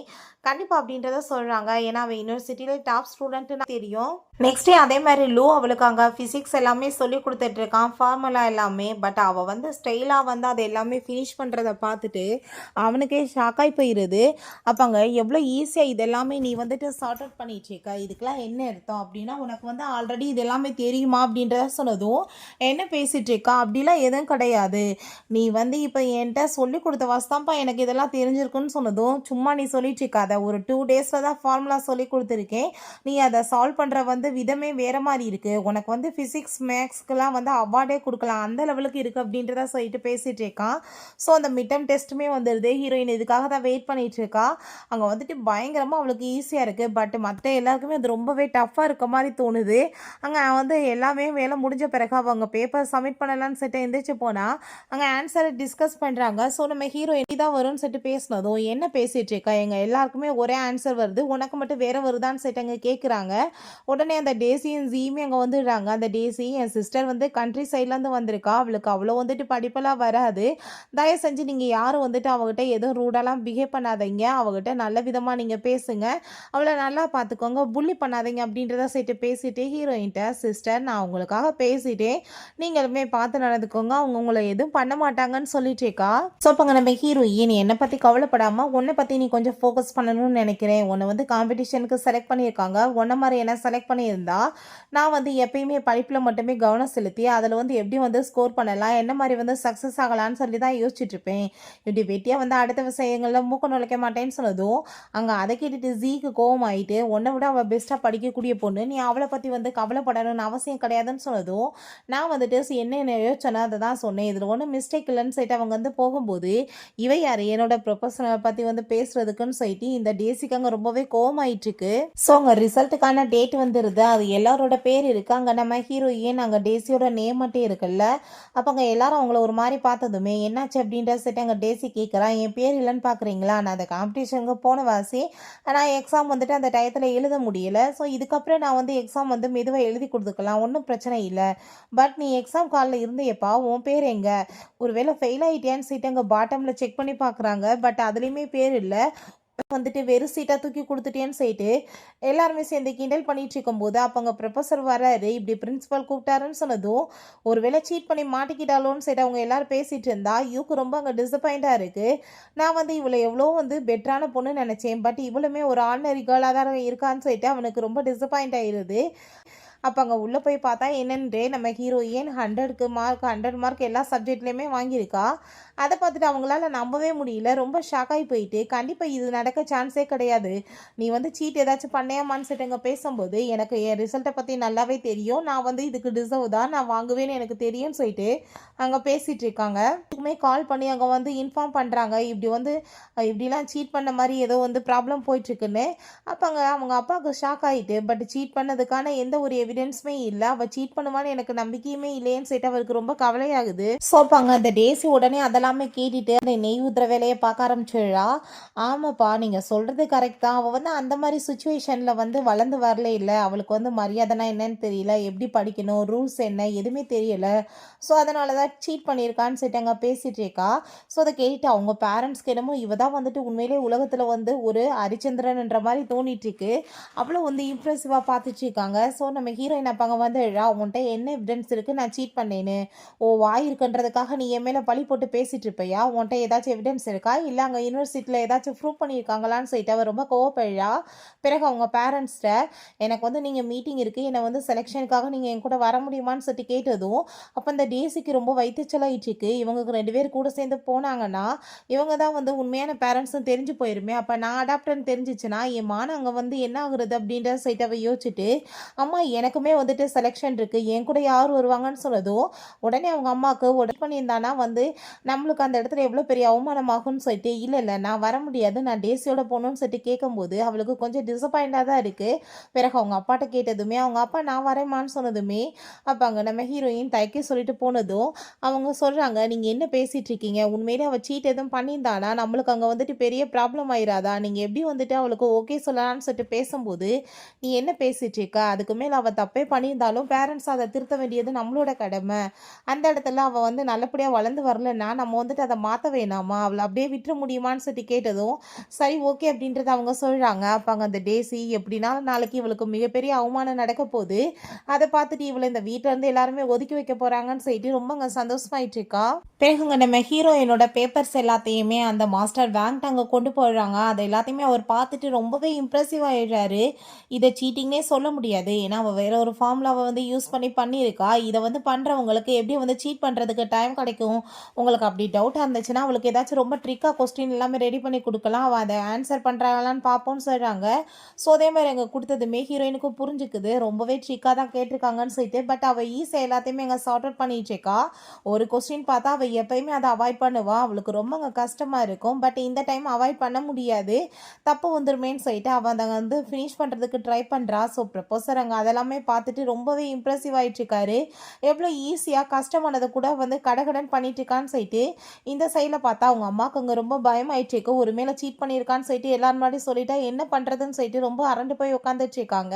கண்டிப்பாக அப்படின்றத சொல்கிறாங்க. ஏன்னா அவன் யூனிவர்சிட்டியில் டாப் ஸ்டூடெண்ட்டுன்னு தெரியும். நெக்ஸ்ட் டே அதே மாதிரி லூ அவளுக்கு அங்கே ஃபிசிக்ஸ் எல்லாமே சொல்லி கொடுத்துட்ருக்கான், ஃபார்முலா எல்லாமே. பட் அவள் வந்து ஸ்டைலாக வந்து அதை எல்லாமே ஃபினிஷ் பண்ணுறதை பார்த்துட்டு அவனுக்கே ஷாக்காகி போயிடுது. அப்போ அங்கே எவ்வளோ ஈஸியாக இதெல்லாமே நீ வந்துட்டு சார்ட் அவுட் பண்ணிட்டுருக்க, இதுக்கெலாம் என்ன அர்த்தம் அப்படின்னா, உனக்கு வந்து ஆல்ரெடி இது எல்லாமே தெரியுமா அப்படின்றத சொன்னதும், என்ன பேசிகிட்டு இருக்கா? அப்படிலாம் எதுவும் கிடையாது, நீ வந்து இப்போ என்கிட்ட சொல்லி கொடுத்த வாஸ்தான்ப்பா எனக்கு இதெல்லாம் தெரிஞ்சிருக்குன்னு சொன்னதும், சும்மா நீ சொல்லிட்டு இருக்காத, ஒரு 2 டேஸில் தான் ஃபார்முலா சொல்லி கொடுத்துருக்கேன், நீ அதை சால்வ் பண்ணுற வந்து விதமே வேறு மாதிரி இருக்குது, உனக்கு வந்து ஃபிசிக்ஸ் மேக்ஸ்க்கெலாம் வந்து அவார்டே கொடுக்கலாம், அந்த லெவலுக்கு இருக்குது அப்படின்றத சொல்லிட்டு பேசிகிட்டு இருக்கான். ஸோ அந்த மிட்டம் டெஸ்ட்டுமே வந்துடுது. ஹீரோயின் இதுக்காக தான் வெயிட் பண்ணிகிட்டு இருக்கா. அங்கே வந்துட்டு பயங்கரமாக அவளுக்கு ஈஸியாக இருக்குது, பட் மற்ற எல்லாருக்குமே அது ரொம்பவே டஃப்பாக இருக்க மாதிரி தோணுது. அங்கே வந்து எல்லாமே வேலை முடிஞ்ச பிறகு அவங்க பேப்பர் சப்மிட் பண்ணலான்னு சொல்லிட்டு எந்திரிச்சு போனால் அங்கே ஆன்சரை டிஸ்கஸ் பண்ணுறாங்க. ஸோ நம்ம ஹீரோயின் தான் வரும்னு சொல்லிட்டு பேசினதும், என்ன பேசிகிட்டு இருக்கா, எங்கள் எல்லாருக்குமே ஒரே ஆன்சர் வருது, உனக்கு மட்டும் வேறு வருதான்னு சொல்லிட்டு அங்கே கேட்குறாங்க. உடனே அந்த டேசியும் ஜீமே அங்கே வந்துடுறாங்க. அந்த டேசி, என் சிஸ்டர் வந்து கண்ட்ரி சைட்லேருந்து வந்திருக்கா, அவளுக்கு அவ்வளோ வந்துட்டு படிப்பெல்லாம் வராது, தயவு செஞ்சு நீங்கள் யாரும் வந்துட்டு அவகிட்ட எதுவும் ரூடாலாம் பிஹேவ் பண்ணாதீங்க, அவகிட்ட நல்ல விதமாக நீங்கள் பேசுங்க, அவளை நல்லா பார்த்துக்கோங்க, புள்ளி பண்ணாதீங்க அப்படின்றத சேர்த்து பேசிட்டு ஹீரோயின்ட்ட, சிஸ்டர் நான் உங்களுக்காக பேசிட்டேன், நீங்களுமே பார்த்து நடந்துக்கோங்க, அவங்க உங்களை எதுவும் பண்ண மாட்டாங்கன்னு சொல்லிட்டேக்கா. ஸோ அப்போ நம்ம ஹீரோயின், என்னை பற்றி கவலைப்படாமல் உன்னை பற்றி நீ கொஞ்சம் ஃபோக்கஸ் பண்ணணும்னு நினைக்கிறேன், உன்னை வந்து காம்படிஷனுக்கு செலக்ட் பண்ணியிருக்காங்க, உன்னை மாதிரி என்ன செலக்ட் பண்ணியிருந்தா நான் வந்து எப்பயுமே படிப்பில் மட்டுமே கவனம் செலுத்தி அதில் வந்து எப்படி வந்து ஸ்கோர் பண்ணலாம், என்ன மாதிரி வந்து சக்ஸஸ் ஆகலான்னு சொல்லி தான் யோசிச்சுட்டு இருப்பேன், இப்படி வெட்டியாக வந்து அடுத்த விஷயங்களில் மூக்க நுழைக்க மாட்டேன்னு சொன்னதும் அங்கே அதை கேட்டுட்டு ஜீக்கு கோவம் ஆகிட்டு, உன்னை விட அவள் பெஸ்ட்டாக படிக்கக்கூடிய பொண்ணு, நீ அவளை பற்றி வந்து கவலைப்படணும்னு அவசியம் கிடையாதுன்னு சொன்னதும், நான் வந்துட்டு என்ன யோசிச்சேன்னா அதை தான் சொன்னேன், இதில் ஒன்றும் மிஸ்டேக் இல்லைன்னு சொல்லிட்டு அவங்க வந்து போகும்போது, இவை யார் என்னோட ப்ரொஃபஷனலை பற்றி வந்து பேசுறதுக்குன்னு சொல்லிட்டு இந்த டேசிக்கு அங்கே ரொம்பவே கோவம் ஆயிட்டுருக்கு. ஸோ அங்கே ரிசல்ட்டுக்கான டேட் வந்துடுது, அது எல்லாரோட பேர் இருக்குது, அங்கே நம்ம ஹீரோயின் அங்கே டேசியோட நேம் மட்டும் இருக்குல்ல. அப்போ அங்கே எல்லாரும் அவங்கள ஒரு மாதிரி பார்த்ததுமே என்னாச்சு அப்படின்ற சொல்லிட்டு அங்கே டேசி கேட்குறான், என் பேர் இல்லைன்னு பார்க்குறீங்களா, நான் அந்த காம்படிஷனுக்கு போன வாசி, நான் எக்ஸாம் வந்துட்டு அந்த டயத்தில் எழுத முடியல, ஸோ இதுக்கப்புறம் நான் வந்து எக்ஸாம் வந்து மெதுவாக எழுதி கொடுத்துக்கலாம், ஒன்றும் பிரச்சனை இல்லை, பட் நீ எக்ஸாம் காலில் இருந்தேப்பா, உன் பேர் எங்கே, ஒருவேளை ஃபெயில் ஆகிட்டியான்னு சொல்லிட்டு அங்கே பாட்டமில் செக் பண்ணி பார்க்குறாங்க, பட் அதுலேயுமே பேர் இல்லை, வந்துட்டு வெறும் சீட்டாக தூக்கி கொடுத்துட்டேன்னு சொல்லிட்டு எல்லாருமே சேர்ந்து கிண்டல் பண்ணிட்டு இருக்கும்போது அப்போ அங்கே ப்ரொஃபஸர் வராரு. இப்படி பிரின்சிபல் கூப்பிட்டாருன்னு சொன்னதும் ஒருவேளை சீட் பண்ணி மாட்டிக்கிட்டாலோன்னு சொல்லிட்டு அவங்க எல்லாரும் பேசிட்டு இருந்தா இவக்கு ரொம்ப அங்கே டிசப்பாயிண்டாக இருக்கு. நான் வந்து இவளை எவ்வளோ வந்து பெட்டரான பொண்ணு நினச்சேன், பட் இவளுமே ஒரு ஆர்டினரி கேர்ளாக தான் இருக்கான்னு சொல்லிட்டு அவனுக்கு ரொம்ப டிசப்பாயிண்ட் ஆயிடுது. அப்போ அங்கே உள்ளே போய் பார்த்தா என்னென்று நம்ம ஹீரோயின் 100க்கு மார்க் 100 மார்க் எல்லா சப்ஜெக்ட்லேயுமே வாங்கியிருக்கா. அதை பார்த்துட்டு அவங்களால நம்பவே முடியல. ரொம்ப ஷாக்காகி போயிட்டு கண்டிப்பாக இது நடக்க சான்ஸே கிடையாது, நீ வந்து சீட் ஏதாச்சும் பண்ணையாமான்னு சொல்லிட்டு அங்கே பேசும்போது எனக்கு என் ரிசல்ட்டை பற்றி நல்லாவே தெரியும், நான் வந்து இதுக்கு டிசர்வ் தான், நான் வாங்குவேன்னு எனக்கு தெரியும்னு சொல்லிட்டு அங்கே பேசிகிட்டு இருக்காங்க. இதுக்குமே கால் பண்ணி அங்கே வந்து இன்ஃபார்ம் பண்ணுறாங்க இப்படி வந்து இப்படிலாம் சீட் பண்ண மாதிரி ஏதோ வந்து ப்ராப்ளம் போயிட்டுருக்குன்னு. அப்போ அங்கே அவங்க அப்பாவுக்கு ஷாக் ஆகிட்டு, பட் சீட் பண்ணதுக்கான எந்த ஒரு எவிடன்ஸுமே இல்லை, அவள் சீட் பண்ணுவான்னு எனக்கு நம்பிக்கையுமே இல்லையேன்னு சொல்லிட்டு அவருக்கு ரொம்ப கவலையாகுது. ஸோ அப்போ அங்கே அந்த டேசி உடனே அதெல்லாமே கேட்டுட்டு அந்த நெய் ஊத்துற வேலையை பார்க்க ஆரம்பிச்சிடுறா. ஆமாப்பா நீங்கள் சொல்கிறது கரெக்ட் தான், அவள் வந்து அந்த மாதிரி சுச்சுவேஷனில் வந்து வளர்ந்து வரல, இல்லை அவளுக்கு வந்து மரியாதைனா என்னன்னு தெரியல, எப்படி படிக்கணும், ரூல்ஸ் என்ன எதுவுமே தெரியலை, ஸோ அதனால தான் சீட் பண்ணியிருக்கான்னு சொல்லிட்டு அங்கே பேசிகிட்டு இருக்கா. ஸோ அதை கேட்டுட்டு அவங்க பேரண்ட்ஸ்க்கு என்னமோ இவ தான் வந்துட்டு உண்மையிலே உலகத்தில் வந்து ஒரு ஹரிச்சந்திரன்ன்ற மாதிரி தோணிட்டு இருக்கு. அவ்வளோ வந்து இம்ப்ரெசிவாக பார்த்துட்டு இருக்காங்க. ஸோ நம்ம ஹீரோயின் அப்பாங்க வந்து உன்கிட்ட என்ன எவிடன்ஸ் இருக்குது நான் சீட் பண்ணேன்னு, ஓ வாய் இருக்குன்றதுக்காக நீ என் மேலே பழி போட்டு பேசிட்டு இருப்பையா, உன்கிட்ட ஏதாச்சும் எவிடன்ஸ் இருக்கா, இல்லை அங்கே யூனிவர்சிட்டியில் ஏதாச்சும் ப்ரூவ் பண்ணியிருக்காங்களான்னு சொல்லிட்டு அவர் ரொம்ப கோவப்படுறா. பிறகு அவங்க பேரண்ட்ஸ்கிட்ட எனக்கு வந்து நீங்கள் மீட்டிங் இருக்குது, என்னை வந்து செலெக்ஷனுக்காக நீங்கள் என் கூட வர முடியுமான்னு சொல்லிட்டு கேட்டதும் அப்போ அந்த டேசிக்கு ரொம்ப வைத்தச்சலாயிட்டு இருக்கு. இவங்களுக்கு 2 பேர் கூட சேர்ந்து போனாங்கன்னா இவங்க தான் வந்து உண்மையான பேரண்ட்ஸும் தெரிஞ்சு போயிருமே, அப்போ நான் அடாப்டர்னு தெரிஞ்சிச்சுன்னா என் மானம் அங்கே வந்து என்ன ஆகுறது அப்படின்ற சைட்டை அவ யோசிச்சுட்டு, அம்மா எனக்குமே வந்துட்டு செலெக்ஷன் இருக்குது, என் கூட யார் வருவாங்கன்னு சொன்னதும் உடனே அவங்க அம்மாவுக்கு உடனே பண்ணியிருந்தானா வந்து நம்மளுக்கு அந்த இடத்துல எவ்வளோ பெரிய அவமானமாகும்னு சொல்லிட்டு இல்லை இல்லை நான் வர முடியாது, நான் டேசியோட போகணும்னு சொல்லிட்டு கேட்கும்போது அவளுக்கு கொஞ்சம் டிசப்பாயிண்டாக தான் இருக்குது. பிறகு அவங்க அப்பாட்ட கேட்டதுமே அவங்க அப்பா நான் வரேம்மான்னு சொன்னதுமே அப்போ அங்கே நம்ம ஹீரோயின் தைக்க சொல்லிட்டு போனதும் அவங்க சொல்கிறாங்க நீங்கள் என்ன பேசிகிட்டு இருக்கீங்க, உண்மையிலே அவள் சீட் எதுவும் பண்ணியிருந்தானா நம்மளுக்கு அங்கே வந்துட்டு பெரிய ப்ராப்ளம் ஆயிராதா, நீங்கள் எப்படி வந்துட்டு அவளுக்கு ஓகே சொல்லலான்னு சொல்லிட்டு பேசும்போது நீ என்ன பேசிகிட்டு இருக்க, அதுக்கு மேலே அவள் தப்பே பண்ணியிருந்தாலும் பேரண்ட்ஸ் அதை திருத்த வேண்டியது நம்மளோட கடமை, அந்த இடத்துல அவள் வந்து நல்லபடியாக வளர்ந்து வரலன்னா நம்ம வந்துட்டு அதை மாற்ற வேணாமா, அவளை அப்படியே விட்டுற முடியுமான்னு சொல்லிட்டு கேட்டதும் சரி ஓகே அப்படின்றத அவங்க சொல்கிறாங்க. அப்போ அங்கே அந்த டேசி எப்படின்னா நாளைக்கு இவளுக்கு மிகப்பெரிய அவமானம் நடக்க போகுது, அதை பார்த்துட்டு இவளை இந்த வீட்டில் இருந்து எல்லாருமே ஒதுக்கி வைக்க போகிறாங்கன்னு சொல்லிட்டு ரொம்ப அங்கே சந்தோஷமாயிட்டு இருக்கா. பிறகுங்க நம்ம ஹீரோயினோட பேப்பர்ஸ் எல்லாத்தையுமே அந்த மாஸ்டர் பேங்க் அங்கே கொண்டு போடுறாங்க. அதை எல்லாத்தையுமே அவர் பார்த்துட்டு ரொம்பவே இம்ப்ரெசிவ் ஆகிடுறாரு. இதை சீட்டிங்னே சொல்ல முடியாது, ஏன்னா அவள் வேற ஒரு ஃபார்முலாவை வந்து யூஸ் பண்ணியிருக்கா, இதை வந்து பண்ணுறவங்களுக்கு எப்படி வந்து சீட் பண்ணுறதுக்கு டைம் கிடைக்கும், உங்களுக்கு அப்படி டவுட்டாக இருந்துச்சுன்னா அவளுக்கு ஏதாச்சும் ரொம்ப ட்ரிக்காக கொஸ்டின் எல்லாமே ரெடி பண்ணி கொடுக்கலாம், அவள் அதை ஆன்சர் பண்ணுறாங்களான்னு பார்ப்போம்னு சொல்கிறாங்க. ஸோ அதே மாதிரி அங்கே கொடுத்ததுமே ஹீரோயினுக்கும் புரிஞ்சுக்குது ரொம்பவே ட்ரிக்காக தான் கேட்டிருக்காங்கன்னு சொல்லிட்டு, பட் அவள் ஈஸியாக எல்லாத்தையுமே அங்கே சார்ட் அவுட் பண்ணிட்டு இருக்கா. ஒரு கொஸ்டின் பார்த்தா அவள் எப்பயுமே அதை அவாய்ட் பண்ணுவாள், அவளுக்கு ரொம்ப அங்கே கஷ்டமாக இருக்கும், பட் இந்த டைம் அவாய்ட் பண்ண முடியாது, தப்பு வந்துருமேன்னு சொல்லிட்டு அவள் அதை வந்து ஃபினிஷ் பண்ணுறதுக்கு ட்ரை பண்ணுறா. ஸோ ப்ரொபோசர் அங்கே அதெல்லாமே பார்த்துட்டு ரொம்பவே இம்ப்ரெசிவ் ஆகிட்டு இருக்காரு. எவ்வளோ ஈஸியாக கஷ்டமானதை கூட வந்து கடகடன் பண்ணிட்டு இருக்கான்னு சொல்லிட்டு இந்த சைடில் பார்த்தா அவங்க அம்மாவுக்கு அங்கே ரொம்ப பயமாயிட்டு இருக்கு, ஒரு மேலே சீட் பண்ணியிருக்கான்னு சொல்லிட்டு எல்லாரும் முன்னாடி சொல்லிட்டா என்ன பண்ணுறதுன்னு சொல்லிட்டு ரொம்ப அரண்டு போய் உட்காந்துட்டு இருக்காங்க.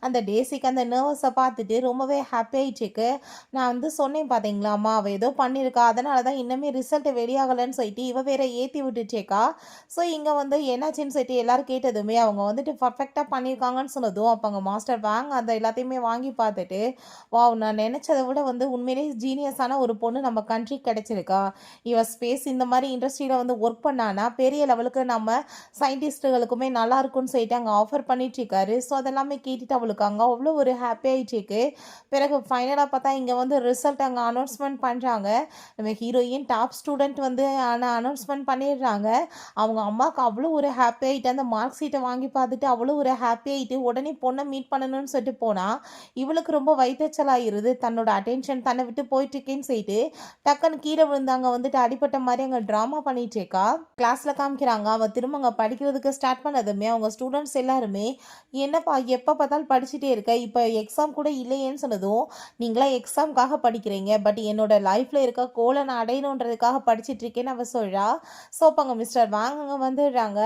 அந்த டேசிக்கு அந்த நர்வஸை பார்த்துட்டு ரொம்பவே ஹாப்பி ஆகிட்டு இருக்கு. நான் வந்து சொன்னேன் பார்த்தீங்களா அம்மா அவள் ஏதோ பண்ணியிருக்கா, அதனால தான் இன்னுமே ரிசல்ட் வெளியாகலைன்னு சொல்லிட்டு இவ வேற ஏற்றி விட்டுச்சேக்கா. ஸோ இங்கே வந்து என்னாச்சுன்னு சொல்லிட்டு எல்லாரும் கேட்டதுமே அவங்க வந்துட்டு பர்ஃபெக்டாக பண்ணியிருக்காங்கன்னு சொன்னதும் அப்போ அங்கே மாஸ்டர் வாங்க அந்த எல்லாத்தையுமே வாங்கி பார்த்துட்டு வாவ் நான் நினச்சதை விட வந்து உண்மையிலேயே ஜீனியஸான ஒரு பொண்ணு நம்ம கண்ட்ரி கிடைச்சிருக்கா, இவ ஸ்பேஸ் இந்த மாதிரி இண்டஸ்ட்ரியில் வந்து ஒர்க் பண்ணானா பெரிய லெவலுக்கு நம்ம சயின்டிஸ்ட்டுகளுக்குமே நல்லா இருக்கும்னு சொல்லிட்டு அங்கே ஆஃபர் பண்ணிட்டு இருக்காரு. ஸோ அதெல்லாமே கேட்டுட்டு அவளுக்கு அங்கே அவ்வளோ ஒரு ஹாப்பி ஆகிட்டு இருக்கு. பிறகு ஃபைனலாக பார்த்தா இங்கே வந்து ரிசல்ட் அங்கே அனௌன்ஸ்மெண்ட் பண்ணுறாங்க. நம்ம ஹீரோயின் டாப் ஸ்டூடெண்ட் வந்து அனௌன்ஸ்மெண்ட் பண்ணிடுறாங்க. அவங்க அம்மாவுக்கு அவ்வளோ ஒரு ஹாப்பி ஆகிட்டு அந்த மார்க் ஷீட்டை வாங்கி பார்த்துட்டு அவ்வளோ ஒரு ஹாப்பி ஆகிட்டு உடனே பொண்ணை மீட் பண்ணணும்னு சொல்லிட்டு போனால் இவளுக்கு ரொம்ப வைத்தச்சலாயிருது, தன்னோட அட்டென்ஷன் தன்னை விட்டு போயிட்டுருக்கேன்னு சொல்லிட்டு டக்குன்னு கீழே விழுந்தாங்க வந்துட்டு அடிப்பட்ட மாதிரி அங்கே ட்ராமா பண்ணிட்டு இருக்கா. கிளாஸில் காமிக்கிறாங்க அவள் திரும்ப அங்கே படிக்கிறதுக்கு ஸ்டார்ட் பண்ணதுமே அவங்க ஸ்டூடெண்ட்ஸ் எல்லாருமே என்னப்பா எப்போ பார்த்தாலும் படிச்சுட்டே இருக்க, இப்போ எக்ஸாம் கூட இல்லையேன்னு சொன்னதும் நீங்களாம் எக்ஸாமுக்காக படிக்கிறீங்க, பட் என்னோட லைஃப்பில் இருக்க கோலை நான் அடையணுன்றதுக்காக படிச்சுட்டு இருக்கேன்னு அவள் சொல்கிறா. ஸோ அப்போ அங்கே மிஸ்டர் வாங்க வந்துடுறாங்க.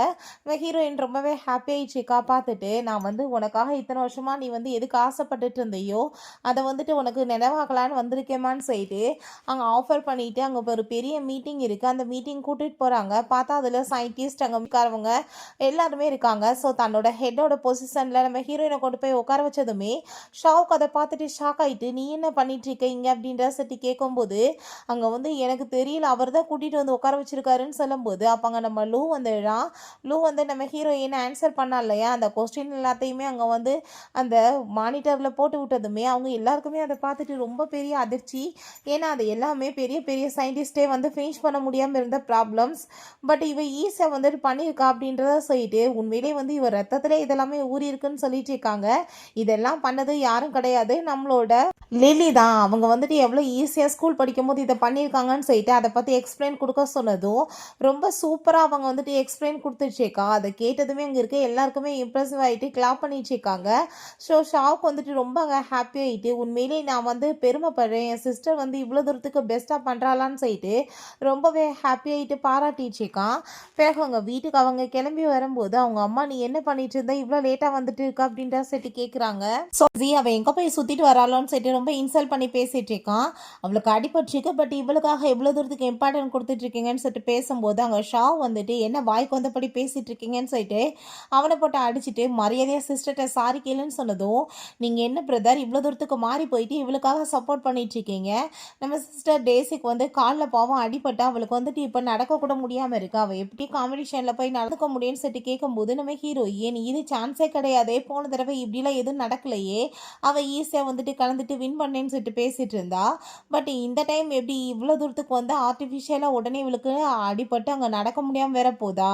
ஹீரோயின் ரொம்பவே ஹாப்பி ஆகிடுச்சிக்கா பார்த்துட்டு, நான் வந்து உனக்காக இத்தனை வருஷமாக நீ வந்து எதுக்கு ஆசைப்பட்டுட்டு இருந்தையோ அதை வந்துட்டு உனக்கு நினைவாகலான்னு வந்திருக்கேமான்னு சொல்லிட்டு அங்கே ஆஃபர் பண்ணிட்டு அங்கே ஒரு பெரிய மீட்டிங் இருக்குது. அந்த மீட்டிங் கூட்டிகிட்டு போகிறாங்க. பார்த்தா அதில் சயின்டிஸ்ட் அங்கே உட்காரவங்க எல்லாருமே இருக்காங்க. ஸோ தன்னோட ஹெட்டோட பொசிஷனில் நம்ம ஹீரோயினை கொண்டு போய் உட்கார வச்சதுமே ஷாவுக்கு அதை பார்த்துட்டு ஷாக் ஆகிட்டு நீ என்ன பண்ணிட்டு இருக்க இங்கே அப்படின்ற சட்டி கேட்கும்போது அங்கே வந்து எனக்கு தெரியல அவர் தான் கூட்டிகிட்டு வந்து உட்கார வச்சிருக்காருன்னு சொல்லும்போது அப்போ அங்கே நம்ம லூ வந்துடுறான். லூ வந்து நம்ம ஹீரோயின் ஆன்சர் பண்ணா இல்லையா அந்த கொஸ்டின் எல்லாத்தையுமே அங்கே வந்து அந்த மானிட்டரில் போட்டு விட்டதுமே அவங்க எல்லாருக்குமே அதை பார்த்துட்டு ரொம்ப பெரிய அதிர்ச்சி. ஏன்னா அது எல்லாமே பெரிய பெரிய சயின்டிஸ்டே வந்து ஃபினிஷ் பண்ண முடியாமல் இருந்த ப்ராப்ளம்ஸ். பட் இவ ஈஸியாக வந்துட்டு பண்ணியிருக்கா அப்படின்றத சொல்லிட்டு உண்மையிலே வந்து இவர் ரத்தத்திலே இதெல்லாமே ஊறி இருக்குன்னு சொல்லிட்டு இருக்காங்க. இதெல்லாம் பண்ணது யாரும் கிடையாது, நம்மளோட லில்லி தான். அவங்க வந்துட்டு எவ்வளோ ஈஸியாக ஸ்கூல் படிக்கும்போது இதை பண்ணியிருக்காங்கன்னு சொல்லிட்டு அதை பற்றி எக்ஸ்பிளைன் கொடுக்க சொன்னதும் ரொம்ப சூப்பராக அவங்க வந்துட்டு எக்ஸ்பிளைன் கொடுத்துருச்சேக்கா. அதை கேட்டதுமே அங்கே இருக்க எல்லாருக்குமே இம்ப்ரெசிவ் ஆகிட்டு கிளாப் பண்ணிச்சுருக்காங்க. ஸோ ஷாவுக்கு வந்துட்டு ரொம்ப அங்கே ஹாப்பி ஆகிட்டு உண்மையிலே நான் வந்து பெருமைப்படுறேன், என் சிஸ்டர் வந்து இவ்வளோ தூரத்துக்கு பெஸ்ட்டாக பண்ணுறாளான்னு சொல்லிட்டு ரொம்பவே ஹாப்பி ஆகிட்டு பாராட்டிச்சுக்கான். பிறகு அவங்க வீட்டுக்கு அவங்க கிளம்பி வரும்போது அவங்க அம்மா நீ என்ன பண்ணிட்டு இருந்தா இவ்வளோ லேட்டாக வந்துட்டு இருக்கா அப்படின்ற சொல்லிட்டு கேட்குறாங்க. ஸோ அவள் எங்கே போய் சுற்றிட்டு வராளோன்னு சொல்லிட்டு ரொம்ப இன்சல்ட் பண்ணி பேசிகிட்டு இருக்கான். அவளுக்கு அடிபட்டுருக்கு, பட் இவளுக்காக எவ்வளோ தூரத்துக்கு இம்பார்ட்டன்ட் கொடுத்துட்ருக்கீங்கன்னு சொல்லிட்டு பேசும்போது அங்கே ஷா வந்துட்டு என்ன வாய்க்கு வந்தபடி பேசிகிட்டு இருக்கீங்கன்னு சொல்லிட்டு அவனை போட்டு அடிச்சுட்டு மரியாதையாக சிஸ்டர்கிட்ட சாரி கேளுன்னு சொன்னதும் நீங்கள் என்ன பிரதர் இவ்வளோ தூரத்துக்கு மாறி போயிட்டு இவளுக்காக சப்போர்ட் பண்ணிட்டு இருக்கீங்க. நம்ம சிஸ்டர் டேசிக்கு வந்து காலில் பாவம் அடிபட்டா அவளுக்கு வந்துட்டு இப்போ நடக்கக்கூட முடியாமல் இருக்கு, அவள் எப்படி காம்படிஷனில் போய் நடக்க முடியும்னு சொல்லிட்டு கேட்கும்போது நம்ம ஹீரோயின் இது சான்ஸே கிடையாதே, போன தடவை இப்படிலாம் எதுவும் நடக்கலையே, அவள் ஈஸியாக வந்துட்டு கலந்துட்டு வின் பண்ணேன்னு சொல்லிட்டு பேசிகிட்டு இருந்தா. பட் இந்த டைம் எப்படி இவ்வளோ தூரத்துக்கு வந்து ஆர்டிஃபிஷியலாக உடனே இவளுக்கு அடிபட்டு அங்கே நடக்க முடியாமல் வேற போதா,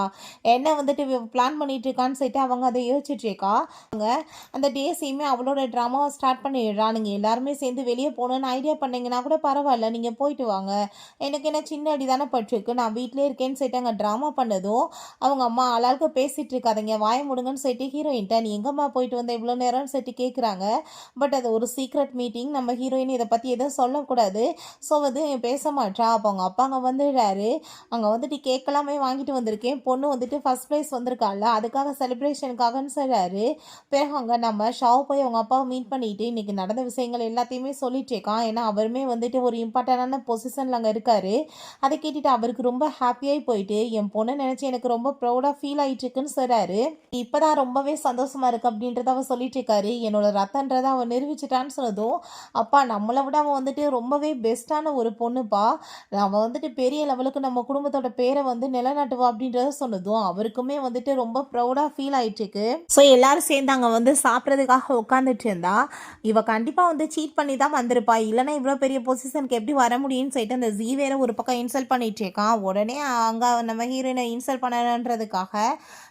என்ன வந்துட்டு பிளான் பண்ணிட்டு இருக்கான்னு சொல்லிட்டு அவங்க அதை யோசிச்சுட்டு இருக்கா. அவங்க அந்த டேஸையுமே அவளோட ட்ராமாவை ஸ்டார்ட் பண்ணிடுறா. நீங்கள் எல்லாருமே சேர்ந்து வெளியே போகணுன்னு ஐடியா பண்ணீங்கன்னா கூட பரவாயில்ல, நீங்கள் போயிட்டு வாங்க, எனக்கு என்ன சின்ன அடி தானே பட்டிருக்கு, நான் வீட்டிலே இருக்கேன்னு சொல்லிட்டு அங்கே ட்ராமா பண்ணதும் அவங்க அம்மா ஆளாளுக்கு பேசிகிட்டு இருக்காதீங்க வாய முடுங்கன்னு சொல்லிட்டு ஹீரோயின்ட்ட நீ எங்கம்மா போயிட்டு வந்த இவ்வளோ நேரம்னு சொல்லிட்டு கேட்குறாங்க. பட் அது ஒரு சீக்ரெட் மீட்டிங், நம்ம ஹீரோயின் இதை பற்றி எதுவும் சொல்லக்கூடாது. ஸோ வந்து பேச மாட்டா. அப்போ அவங்க அப்பா அங்கே வந்துடுறாரு. அங்கே வந்துட்டு கேட்கலாமே வாங்கிட்டு வந்திருக்கேன், பொண்ணு வந்துட்டு ஃபர்ஸ்ட் ப்ரைஸ் வந்திருக்காள்ல அதுக்காக செலிப்ரேஷனுக்காகன்னு சொல்கிறாரு. பிறகு அங்கே நம்ம ஷாவ் போய் அவங்க அப்பாவை மீட் பண்ணிட்டு இன்றைக்கி நடந்த விஷயங்கள் எல்லாத்தையுமே சொல்லிட்டு இருக்கான். ஏன்னா அவருமே வந்துட்டு ஒரு இம்பார்ட்டண்டான பொசிஷனில் அங்கே இருக்காரு. அதை கேட்டுட்டு அவருக்கு ரொம்ப ஹாப்பியாகி போயிட்டு என் பொண்ணை நினச்சி எனக்கு ரொம்ப ப்ரௌடாக ஃபீல் ஆகிட்டு இருக்குன்னு சொல்கிறாரு. இப்போ தான் ரொம்பவே சந்தோஷமாக இருக்குது அப்படின்றத அவர் சொல்லிட்டு இருக்காரு. என்னோட ரத்தன்றதை அவன் நிரூபிச்சிட்டான்னு சொன்னதும் அப்பா நம்மளை விட அவன் வந்துட்டு ரொம்பவே பெஸ்ட்டான ஒரு பொண்ணுப்பா, அவன் வந்துட்டு பெரிய லெவலுக்கு நம்ம குடும்பத்தோட பேரை வந்து நிலநாட்டுவா அப்படின்றத சொன்னதும் அவருக்குமே வந்துட்டு ரொம்ப ப்ரௌடாக ஃபீல் ஆகிட்டு இருக்கு. ஸோ எல்லாரும் சேர்ந்து அங்கே வந்து சாப்பிட்றதுக்காக உட்காந்துட்டு இருந்தா இவ கண்டிப்பாக வந்து சீட் பண்ணி தான் வந்திருப்பா, இல்லைன்னா இவ்வளோ பெரிய பொசிஷனுக்கு எப்படி வர முடியும்னு சொல்லிட்டு அந்த ஜீ வேற ஒரு பக்கம் இன்சல்ட் பண்ணிட்டு இருக்கான். உடனே அங்கே நம்ம ஹீரோயினை இன்சல்ட் பண்ணணுன்றதுக்காக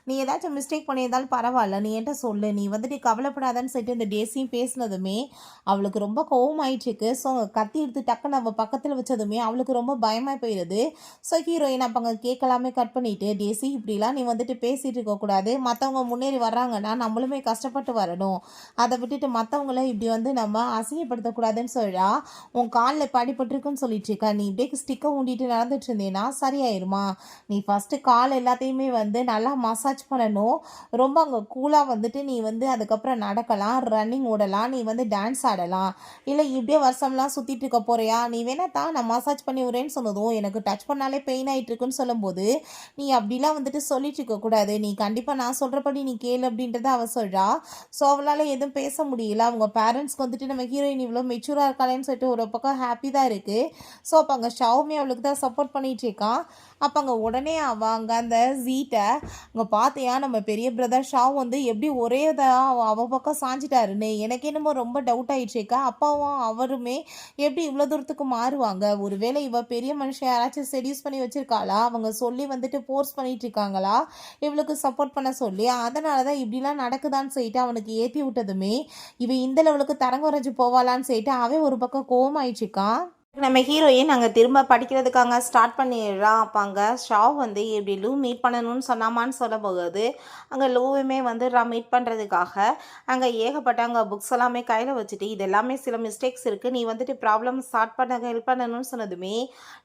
நீ ஏதாச்சும் மிஸ்டேக் பண்ணியிருந்தாலும் பரவாயில்ல நீ என்கிட்ட சொல்லு, நீ வந்துட்டு கவலைப்படாதான்னு சொல்லிட்டு இந்த டேஸையும் பேசினதுமே அவளுக்கு ரொம்ப கோவம் ஆயிடுச்சுக்கு. ஸோ கத்தி எடுத்து டக்குன்னு அவள் பக்கத்தில் வச்சதுமே அவளுக்கு ரொம்ப பயமாக போயிடுது. ஸோ ஹீரோயின் அப்போ அங்கே கேட்கலாமே கட் பண்ணிவிட்டு டேசி இப்படிலாம் நீ வந்துட்டு பேசிகிட்டு இருக்கக்கூடாது, மற்றவங்க முன்னேறி வர்றாங்கன்னா நம்மளுமே கஷ்டப்பட்டு வரணும், அதை விட்டுட்டு மற்றவங்கள இப்படி வந்து நம்ம அசிங்கப்படுத்தக்கூடாதுன்னு சொல்கிறா. உன் காலில் படிப்பட்டிருக்குன்னு சொல்லிட்டு இருக்கா, நீ இப்படியே ஸ்டிக்கை ஊண்டிட்டு நடந்துட்டு இருந்தேன்னா சரியாயிருமா, நீ ஃபஸ்ட்டு கால் எல்லாத்தையுமே வந்து நல்லா மசாஜ் பண்ணணும், ரொம்ப அங்கே கூலாக வந்துட்டு நீ வந்து அதுக்கப்புறம் நடக்கலாம், ரன்னிங் ஓடலாம், நீ வந்து டான்ஸ் ஆடலாம், இல்லை இப்படியே வருஷம்லாம் சுற்றிட்டு இருக்க போறியா, நீ வேணா தான் நான் மசாஜ் பண்ணி விட்றேன்னு சொன்னதும் எனக்கு டச் பண்ணாலே பெயின் ஆகிட்டு இருக்குன்னு சொல்லும்போது நீ அப்படிலாம் வந்துட்டு சொல்லிட்டு இருக்கக்கூடாது, நீ கண்டிப்பாக நான் சொல்கிறபடி நீ கேளு அப்படின்றத அவள் சொல்கிறா. ஸோ அவளால் எதுவும் பேச முடியல. அவங்க பேரண்ட்ஸ்க்கு வந்துட்டு நம்ம ஹீரோயின் இவ்வளோ மெச்சூராக இருக்காளேன்னு சொல்லிட்டு ஒரு பக்கம் ஹாப்பி தான் இருக்குது. ஸோ அப்போ அங்கே ஷவுமே அவளுக்கு தான் சப்போர்ட் பண்ணிகிட்டு இருக்கான். அப்போ அங்கே உடனே அவங்க அந்த ஜீட்டை அங்கே பார்த்தியா நம்ம பெரிய பிரதர் ஷாவ் வந்து எப்படி ஒரே அவள் பக்கம் சாஞ்சிட்டாருன்னு எனக்கு என்னமோ ரொம்ப டவுட் ஆகிடுச்சேக்கா. அப்பாவும் அவருமே எப்படி இவ்வளோ தூரத்துக்கு மாறுவாங்க, ஒருவேளை இவ பெரிய மனுஷன் யாராச்சும் செடியூஸ் பண்ணி வச்சுருக்காளா, அவங்க சொல்லி வந்துட்டு ஃபோர்ஸ் பண்ணிட்டு இருக்காங்களா இவளுக்கு சப்போர்ட் பண்ண சொல்லி, அதனால தான் இப்படிலாம் நடக்குதான்னு சொல்லிட்டு அவனுக்கு ஏற்றி விட்டதுமே இவ இந்த லெவலுக்கு தரங்க உறைஞ்சி போவாளான்னு சொல்லிட்டு அவன் ஒரு பக்கம் கோவம் ஆயிடுச்சுக்கான். நம்ம ஹீரோயின் அங்கே திரும்ப படிக்கிறதுக்காக ஸ்டார்ட் பண்ணிடுறா. அப்போ அங்கே ஷாவ் வந்து இப்படி லூ மீட் பண்ணணும்னு சொன்னாமான்னு சொல்ல போகுது. அங்கே லூவுமே வந்துடுறா மீட் பண்ணுறதுக்காக. அங்கே ஏகப்பட்ட அங்கே புக்ஸ் எல்லாமே கையில் வச்சுட்டு இது எல்லாமே சில மிஸ்டேக்ஸ் இருக்குது, நீ வந்துட்டு ப்ராப்ளம் ஸ்டார்ட் பண்ண ஹெல்ப் பண்ணணும்னு சொன்னதுமே,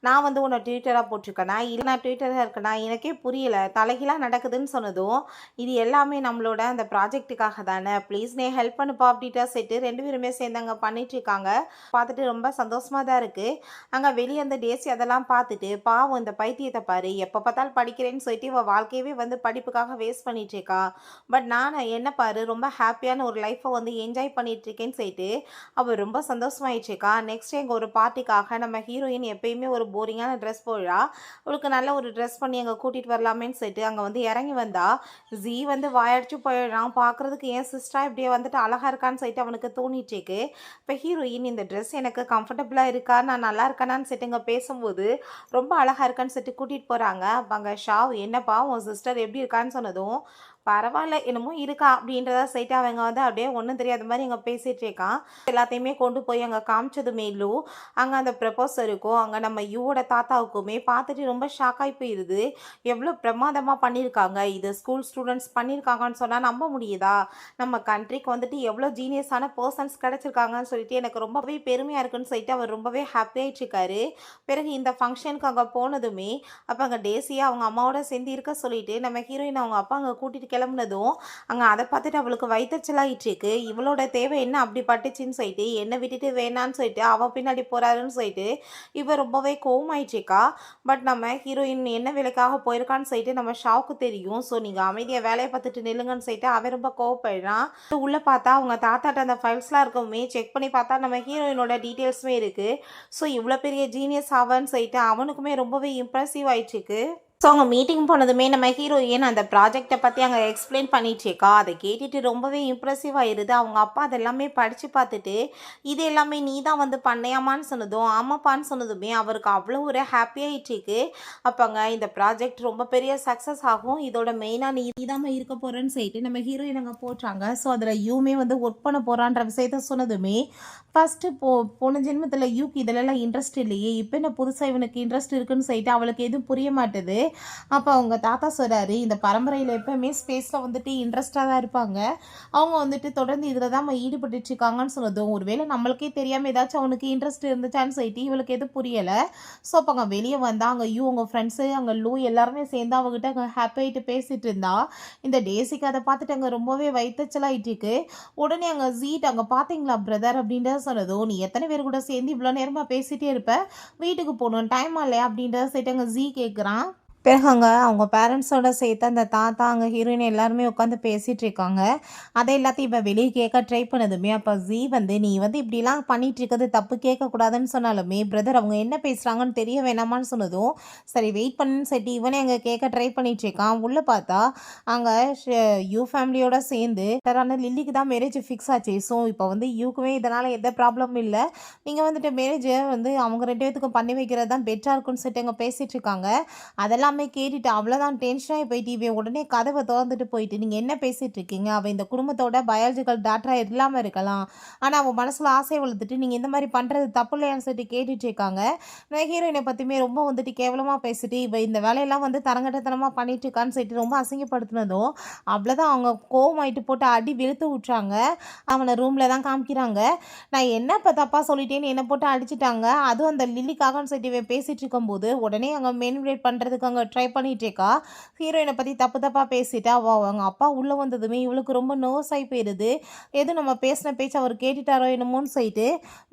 நான் வந்து உன்னை ட்விட்டராக போட்டிருக்கேனா இல்லை நான் ட்விட்டராக இருக்கேனா எனக்கே புரியலை, தலைகீழாக நடக்குதுன்னு சொன்னதும், இது எல்லாமே நம்மளோட அந்த ப்ராஜெக்ட்டுக்காக தானே, ப்ளீஸ் நீ ஹெல்ப் பண்ணுப்பா அப்படின்ட்டு செட்டு 2 பேருமே சேர்ந்து அங்கே பண்ணிகிட்ருக்காங்க. பார்த்துட்டு ரொம்ப சந்தோஷமாக தான் இருக்குது. அங்கே வெளியே அந்த டேசி அதெல்லாம் பார்த்துட்டு, பாவம் இந்த பைத்தியத்தை பாரு, எப்போ பார்த்தாலும் படிக்கிறேன்னு சொல்லிட்டு இவள் வாழ்க்கையவே வந்து படிப்புக்காக வேஸ்ட் பண்ணிட்டு இருக்கா, பட் நான் என்ன பாரு ரொம்ப ஹாப்பியான ஒரு லைஃப்பை வந்து என்ஜாய் பண்ணிட்டு இருக்கேன்னு சொல்லிட்டு அவள் ரொம்ப சந்தோஷமாயிடுச்சுக்கா. நெக்ஸ்ட் எங்கள் ஒரு பார்ட்டிக்காக நம்ம ஹீரோயின் எப்பயுமே ஒரு போரிங்கான ட்ரெஸ் போடுறா, அவளுக்கு நல்ல ஒரு ட்ரெஸ் பண்ணி அங்கே கூட்டிகிட்டு வரலாமேன்னு சொல்லிட்டு அங்கே வந்து இறங்கி வந்தா. ஜீ வந்து வாயடிச்சு போயிடுறான், பார்க்குறதுக்கு என் சிஸ்டராக இப்படியே வந்துட்டு அழகாக இருக்கான்னு சொல்லிட்டு அவனுக்கு தோணிட்டு இருக்கு. இப்போ ஹீரோயின் இந்த ட்ரெஸ் எனக்கு கம்ஃபர்டபுளாக இருக்கா, நான் நல்லா இருக்கேனான்னு சொல்லிட்டு இங்கே பேசும்போது ரொம்ப அழகாக இருக்கான்னு சொல்லிட்டு கூட்டிகிட்டு போகிறாங்க. அப்போ அங்கே ஷாவ் என்னப்பா உன் சிஸ்டர் எப்படி இருக்கான்னு சொன்னதும், பரவாயில்ல என்னமோ இருக்கா அப்படின்றத சொல்லிட்டு அவங்க வந்து அப்படியே ஒன்றும் தெரியாத மாதிரி இங்கே பேசிகிட்டு இருக்கான். எல்லாத்தையுமே கொண்டு போய் அங்கே காமிச்சதுமே லூ அங்கே அந்த ப்ரப்போசர் இருக்கும், அங்கே நம்ம யூவோட தாத்தாவுக்குமே பார்த்துட்டு ரொம்ப ஷாக்காகி போயிடுது. எவ்வளோ பிரமாதமாக பண்ணியிருக்காங்க, இது ஸ்கூல் ஸ்டூடெண்ட்ஸ் பண்ணியிருக்காங்கன்னு சொன்னால் நம்ப முடியுதா, நம்ம கண்ட்ரிக்கு வந்துட்டு எவ்வளோ ஜீனியஸான பர்சன்ஸ் கிடச்சிருக்காங்கன்னு சொல்லிட்டு எனக்கு ரொம்பவே பெருமையாக இருக்குன்னு சொல்லிட்டு அவர் ரொம்பவே ஹாப்பியாகிட்ருக்காரு. பிறகு இந்த ஃபங்க்ஷனுக்கு அங்கே போனதுமே அப்போ அங்கே டேசியாக அவங்க அம்மாவோட சேர்ந்து இருக்க சொல்லிட்டு நம்ம ஹீரோயின் அவங்க அப்பா அங்கே கூட்டிகிட்டு கிளம்புனதும் அங்கே அதை பார்த்துட்டு அவளுக்கு வயிற்றுச்சலாயிட்டுருக்கு. இவளோட தேவை என்ன அப்படி பட்டுச்சின்னு சொல்லிட்டு என்னை விட்டுட்டு வேணான்னு சொல்லிட்டு அவள் பின்னாடி போகிறாருன்னு சொல்லிட்டு இவ ரொம்பவே கோவமாயிட்டுருக்கா. பட் நம்ம ஹீரோயின் என்ன வேலைக்காக போயிருக்கான்னு சொல்லிட்டு நம்ம ஷாவுக்கு தெரியும். ஸோ நீங்கள் அமைதியாக வேலையை பார்த்துட்டு நில்லுங்கன்னு சொல்லிட்டு அவன் ரொம்ப கோவப்படுறான். உள்ளே பார்த்தா அவங்க தாத்தாட்ட அந்த ஃபைல்ஸ்லாம் இருக்கவுமே செக் பண்ணி பார்த்தா நம்ம ஹீரோயினோட டீட்டெயில்ஸுமே இருக்குது. ஸோ இவ்வளோ பெரிய ஜீனியஸ் ஆவான்னு சொல்லிட்டு அவனுக்குமே ரொம்பவே இம்ப்ரெசிவ் ஆயிடுச்சுக்கு. ஸோ அவங்க மீட்டிங் போனதுமே நம்ம ஹீரோயின் அந்த ப்ராஜெக்டை பற்றி அங்கே எக்ஸ்பிளைன் பண்ணிட்டுருக்கா. அதை கேட்டுட்டு ரொம்பவே இம்ப்ரெசிவ் ஆயிடுது. அவங்க அப்பா அதெல்லாமே படித்து பார்த்துட்டு இது எல்லாமே நீ தான் வந்து பண்ணையாமான்னு சொன்னதும் ஆமாப்பான்னு சொன்னதுமே அவருக்கு அவ்வளோ ஒரு ஹாப்பியாகிட்டுருக்கு. அப்போங்க இந்த ப்ராஜெக்ட் ரொம்ப பெரிய சக்ஸஸ் ஆகும், இதோட மெயினாக நீ தான் இருக்க போகிறேன்னு சொல்லிட்டு நம்ம ஹீரோயின் அங்கே போட்டாங்க. ஸோ அதில் யூமே வந்து ஒர்க் பண்ண போகிறான்ற விஷயத்த சொன்னதுமே ஃபஸ்ட்டு போன ஜென்மத்தில் யூக்கு இதிலெல்லாம் இன்ட்ரெஸ்ட் இல்லையே, இப்போ என்ன புதுசாக இவனுக்கு இன்ட்ரெஸ்ட் இருக்குன்னு சொல்லிட்டு அவளுக்கு எதுவும் புரிய மாட்டுது. அப்போ அவங்க தாத்தா சொல்கிறாரு, இந்த பரம்பரையில் எப்போவுமே ஸ்பேஸில் வந்துட்டு இன்ட்ரெஸ்டாக தான் இருப்பாங்க, அவங்க வந்துட்டு தொடர்ந்து இதில் தான் ஈடுபட்டுருக்காங்கன்னு சொன்னதும் ஒருவேளை நம்மளுக்கே தெரியாமல் ஏதாச்சும் அவனுக்கு இன்ட்ரெஸ்ட் இருந்துச்சான்னு சொல்லிட்டு இவளுக்கு எதுவும் புரியலை. ஸோ அப்போ அங்கே வெளியே வந்தால் அங்கே யூ அவங்க ஃப்ரெண்ட்ஸு அங்கே லூ எல்லாருமே சேர்ந்து அவங்ககிட்ட அங்கே ஹாப்பியாகிட்டு பேசிகிட்டு இருந்தா. இந்த டேசிக்கு அதை பார்த்துட்டு அங்கே ரொம்பவே வயிற்றுச்சலாயிட்டுருக்கு. உடனே அங்கே ஜீட் அங்கே பார்த்தீங்களா பிரதர் அப்படின்றத சொன்னதும், நீ எத்தனை பேர் கூட சேர்ந்து இவ்வளோ நேரமாக பேசிகிட்டே இருப்ப, வீட்டுக்கு போகணும் டைம் இல்லையா அப்படின்றத சொல்லிட்டு அங்கே ஜீ கேட்குறான். பிறகு அங்கே அவங்க பேரண்ட்ஸோட சேர்த்து அந்த தாத்தா அங்கே ஹீரோயின் எல்லாருமே உட்காந்து பேசிகிட்டு இருக்காங்க. அதை எல்லாத்தையும் இப்போ வெளியே கேட்க ட்ரை பண்ணதுமே அப்போ ஜீ வந்து நீ வந்து இப்படிலாம் பண்ணிகிட்டு இருக்கிறது தப்பு, கேட்கக்கூடாதுன்னு சொன்னாலுமே பிரதர் அவங்க என்ன பேசுகிறாங்கன்னு தெரிய வேணாமான்னு சொன்னதும் சரி வெயிட் பண்ணுன்னு சொல்லிட்டு இவனே அங்கே கேட்க ட்ரை பண்ணிகிட்டு இருக்கான். உள்ளே பார்த்தா அங்கே யூ ஃபேமிலியோட சேர்ந்து ஆனால் லில்லிக்கு தான் மேரேஜ் ஃபிக்ஸ் ஆச்சு. ஸோ இப்போ வந்து யூக்குமே இதனால் எந்த ப்ராப்ளமும் இல்லை, நீங்கள் வந்துட்டு மேரேஜை வந்து அவங்க 2 பேர்த்துக்கும் பண்ணி வைக்கிறது தான் பெட்டராக இருக்குன்னு சொல்லிட்டு அங்கே பேசிகிட்டு இருக்காங்க. அதெல்லாம் கேட்டுட்டு அவ்வளோதான் டென்ஷனாகி போயிட்டு இவன் உடனே கதவை திறந்துட்டு போயிட்டு நீங்கள் என்ன பேசிகிட்டு இருக்கீங்க, அவள் இந்த குடும்பத்தோட பயாலஜிக்கல் டாக்டராக இல்லாமல் இருக்கலாம், ஆனால் அவன் மனசில் ஆசையை வளர்த்துட்டு நீங்கள் இந்த மாதிரி பண்ணுறது தப்பு இல்லையான்னு சொல்லிட்டு கேட்டுட்டு இருக்காங்க. நான் ஹீரோயினை பற்றியுமே ரொம்ப வந்துட்டு கேவலமாக பேசிட்டு இவள் இந்த வேலையெல்லாம் வந்து தரங்கட்டத்தனமாக பண்ணிட்டு இருக்கான்னு சொல்லிட்டு ரொம்ப அசிங்கப்படுத்தினதும் அவ்வளோதான் அவங்க கோவமாயிட்டு போட்டு அடி வெளுத்து விட்றாங்க. அவனை ரூமில் தான் காமிக்கிறாங்க. நான் என்ன இப்போ தப்பாக சொல்லிட்டேன்னு என்னை போட்டு அடிச்சிட்டாங்க, அதுவும் அந்த லில்லிக்காகன்னு சொல்லிட்டு இவன் பேசிகிட்டு இருக்கும்போது உடனே அங்கே மேனிபுலேட் பண்ணுறதுக்கு அங்கே ட்ரை பண்ணிகிட்டே இருக்கா. ஹீரோயினை பற்றி தப்பாக பேசிட்டா அவங்க அப்பா உள்ளே வந்ததுமே இவளுக்கு ரொம்ப நர்வஸ் ஆகி போயிடுது. எதுவும் நம்ம பேசின பேச்சு அவர் கேட்டுட்டாரோ என்னமோன்னு சொல்லிட்டு.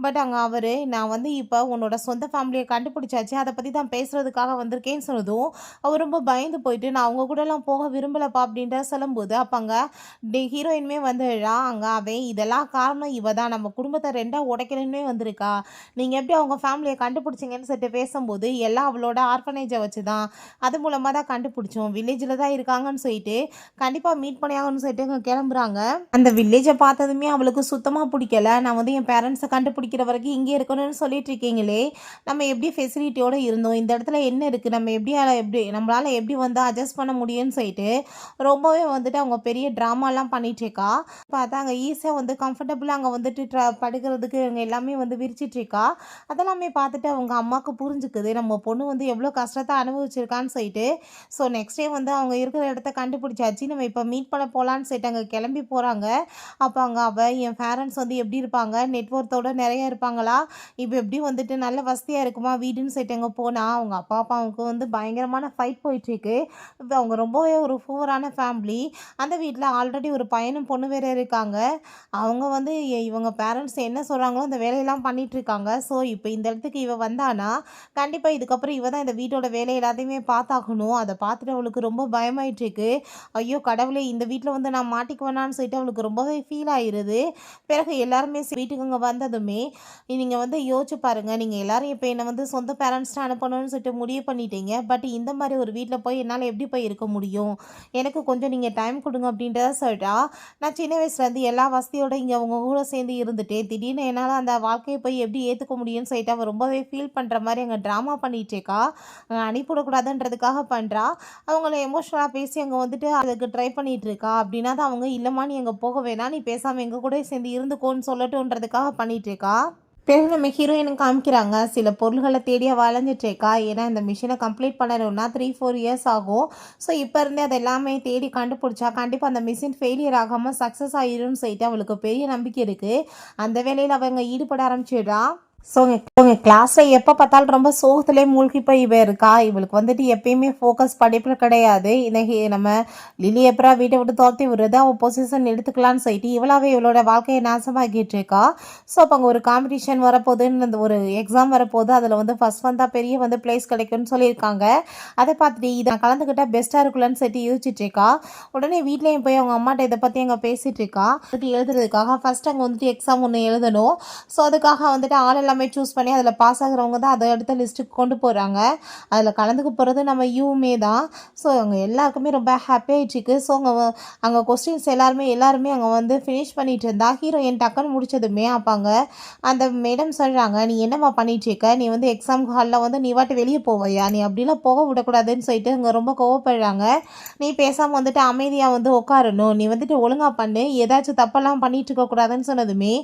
பட் அங்கே அவர் நான் வந்து இப்போ உன்னோட சொந்த ஃபேமிலியை கண்டுபிடிச்சாச்சு, அதை பற்றி தான் பேசுகிறதுக்காக வந்திருக்கேன்னு சொன்னதும் அவர் ரொம்ப பயந்து போயிட்டு நான் அவங்க கூடலாம் போக விரும்பலப்பா அப்படின்ற சொல்லும்போது அப்போ அங்கே ஹீரோயினுமே வந்துடா. அங்கே அவன் இதெல்லாம் காரணம் இவ தான், நம்ம குடும்பத்தை 2ஆக உடைக்கணுன்னே வந்திருக்கா, நீங்கள் எப்படி அவங்க ஃபேமிலியை கண்டுபிடிச்சிங்கன்னு சொல்லிட்டு பேசும்போது எல்லாம் அவளோட ஆர்ஃபனேஜை வச்சு தான், அது மூலமாக தான் கண்டுபிடிச்சோம், வில்லேஜில் தான் இருக்காங்கன்னு சொல்லிட்டு கண்டிப்பாக மீட் பண்ணியாகணும்னு சொல்லிட்டு இங்கே கிளம்புறாங்க. அந்த வில்லேஜை பார்த்ததுமே அவளுக்கு சுத்தமாக பிடிக்கல. நான் வந்து என் பேரண்ட்ஸை கண்டுபிடிக்கிற வரைக்கும் இங்கே இருக்கணும்னு சொல்லிட்டு இருக்கீங்களே, நம்ம எப்படி ஃபெசிலிட்டியோடு இருந்தோம், இந்த இடத்துல என்ன இருக்குது, நம்ம எப்படி நம்மளால் எப்படி வந்து அட்ஜஸ்ட் பண்ண முடியும்னு சொல்லிட்டு ரொம்பவே வந்துட்டு அவங்க பெரிய ட்ராமாலாம் பண்ணிகிட்ருக்கா. பார்த்தா அங்கே ஈஸியாக வந்து கம்ஃபர்டபுளாக அங்கே வந்துட்டு படுக்கிறதுக்கு அங்கே எல்லாமே வந்து விரிச்சிட்ருக்கா. அதெல்லாமே பார்த்துட்டு அவங்க அம்மாவுக்கு புரிஞ்சுக்குது, நம்ம பொண்ணு வந்து எவ்வளோ கஷ்டத்தை அனுபவிச்சிருக்கான்னு சொல்லிட்டு. ஸோ நெக்ஸ்ட் டே வந்து அவங்க இருக்கிற இடத்த கண்டுபிடிச்சாச்சு, நம்ம இப்போ மீட் பண்ண போகலான்னு சொல்லிட்டு அங்கே கிளம்பி போகிறாங்க. அப்போ அங்கே என் பேரண்ட்ஸ் வந்து எப்படி இருப்பாங்க, நெட்ஒர்த்தோட நிறைய இருப்பாங்களா, இப்போ எப்படி வந்துட்டு நல்ல வசதியாக இருக்குமா வீடுன்னு சொல்லிட்டு அங்கே போனால் அவங்க அப்பா அப்பாவுக்கு வந்து பயங்கரமான ஃபைட் போயிட்டுருக்கு. இப்போ அவங்க ரொம்பவே ஒரு ஃபூவரான ஃபேமிலி. அந்த வீட்டில் ஆல்ரெடி ஒரு பையனும் பொண்ணு வேறு இருக்காங்க. அவங்க வந்து இவங்க பேரண்ட்ஸ் என்ன சொல்கிறாங்களோ அந்த வேலையெல்லாம் பண்ணிகிட்ருக்காங்க. ஸோ இப்போ இந்த இடத்துக்கு இவ வந்தானா கண்டிப்பாக இதுக்கப்புறம் இவ தான் இந்த வீட்டோட வேலை எல்லாத்தையுமே பார்த்தாகணும். அதை பார்த்துட்டு அவளுக்கு ரொம்ப பயமாயிட்டுருக்கு. ஐயோ கடவுளே, இந்த வீட்டில் வந்து நான் மாட்டிக்குவேனான்னு சொல்லிட்டு அவளுக்கு ரொம்பவே ஃபீல் ஆயிடுது. பிறகு எல்லாருமே வீட்டுக்கு இங்கே வந்ததுமே நீங்கள் வந்து யோசிச்சு பாருங்கள், நீங்கள் எல்லோரும் இப்போ என்னை வந்து சொந்த பேரண்ட்ஸ்ட்டு அனுப்பணும்னு சொல்லிட்டு முடிவு பண்ணிட்டீங்க. பட் இந்த மாதிரி ஒரு வீட்டில் போய் என்னால் எப்படி போய் இருக்க முடியும், எனக்கு கொஞ்சம் நீங்கள் டைம் கொடுங்க அப்படின்றத சொல்லிட்டா. நான் சின்ன வயசுலேருந்து எல்லா வசதியோடு இங்கே அவங்க கூட சேர்ந்து இருந்துட்டேன், திடீர்னு என்னால் அந்த வாழ்க்கையை போய் எப்படி ஏற்றுக்க முடியும்னு சொல்லிட்டு அவள் ரொம்பவே ஃபீல் பண்ணுற மாதிரி அங்கே ட்ராமா பண்ணிகிட்டேக்கா. அனுப்பிவிடக்கூடாதுன்றதுக்காக பண்ணுறா. அவங்கள எமோஷ்னலாக பேசி அங்கே வந்துட்டு அதுக்கு ட்ரை பண்ணிகிட்ருக்கா. அப்படின்னா தான் அவங்க இல்லைம்மா நீ அங்கே போக வேணாம், நீ பேசாமல் எங்கள் கூட சேர்ந்து இருந்துக்கோன்னு சொல்லட்டுன்றதுக்காக பண்ணிகிட்ருக்கா. பிறகு நம்ம ஹீரோயினும் காமிக்கிறாங்க, சில பொருள்களை தேடியாக வளைஞ்சிட்ருக்கா. ஏன்னா இந்த மிஷினை கம்ப்ளீட் பண்ணணும்னா 3-4 இயர்ஸ் ஆகும். ஸோ இப்போ இருந்தே அது எல்லாமே தேடி கண்டுபிடிச்சா கண்டிப்பாக அந்த மிஷின் ஃபெயிலியர் ஆகாமல் சக்ஸஸ் ஆகிரும்னு சொல்லிட்டு அவளுக்கு பெரிய நம்பிக்கை இருக்குது. அந்த வேலையில் அவங்க ஈடுபட ஆரம்பிச்சிடுறா. ஸோ உங்கள் கிளாஸில் எப்போ பார்த்தாலும் ரொம்ப சோகத்திலே மூழ்கி போய் இவ இருக்கா. இவளுக்கு வந்துட்டு எப்பயுமே ஃபோக்கஸ் படிப்பில் கிடையாது. இன்னைக்கு நம்ம லிலி எப்பரா வீட்டை விட்டு துரத்தி விடுறது அவள் பொசிஷன் எடுத்துக்கலான்னு சொல்லிட்டு இவளாவே இவளோட வாழ்க்கையை நாசமாக்கிட்டு இருக்கா. ஸோ அப்போ அங்கே ஒரு காம்படிஷன் வரப்போகுதுன்னு அந்த ஒரு எக்ஸாம் வரப்போகுது, அதில் வந்து ஃபஸ்ட் வந்தால் பெரிய வந்து ப்ளேஸ் கிடைக்கும்னு சொல்லியிருக்காங்க. அதை பார்த்துட்டு இதை கலந்துக்கிட்டால் பெஸ்ட்டாக இருக்குல்லன்னு சொல்லிட்டு யோசிச்சுட்டு இருக்கா. உடனே வீட்லேயும் போய் அவங்க அம்மாட்ட இதை பற்றி அங்கே பேசிகிட்டு இருக்கா. வந்துட்டு எழுதுறதுக்காக ஃபஸ்ட் அங்கே வந்துட்டு எக்ஸாம் ஒன்று எழுதணும். ஸோ அதுக்காக வந்துட்டு ஆள் எல்லாமே சூஸ் பண்ணி அதில் பாஸ் ஆகிறவங்க தான் அதை அடுத்த லிஸ்ட்டுக்கு கொண்டு போகிறாங்க. அதில் கலந்துக்க போகிறது நம்ம யூமே தான். ஸோ அவங்க எல்லாருக்குமே ரொம்ப ஹாப்பி ஆகிட்டுருக்கு. ஸோ அங்கே கொஸ்டின்ஸ் எல்லாருமே அங்கே வந்து ஃபினிஷ் பண்ணிகிட்டு இருந்தா. ஹீரோயின் டக்குன்னு முடிச்சதுமே அப்போ அங்கே அந்த மேடம் சொல்கிறாங்க, நீ என்னம்மா பண்ணிகிட்ருக்க, நீ வந்து எக்ஸாம் ஹாலில் வந்து நீ வாட்டு வெளியே போவையா, நீ அப்படிலாம் போக விடக்கூடாதுன்னு சொல்லிட்டு அங்கே ரொம்ப கோவப்படுறாங்க. நீ பேசாமல் வந்துட்டு அமைதியாக வந்து உட்காரணும், நீ வந்துட்டு ஒழுங்காக பண்ணு, ஏதாச்சும் தப்பெல்லாம் பண்ணிகிட்டு இருக்கக்கூடாதுன்னு சொன்னதுமே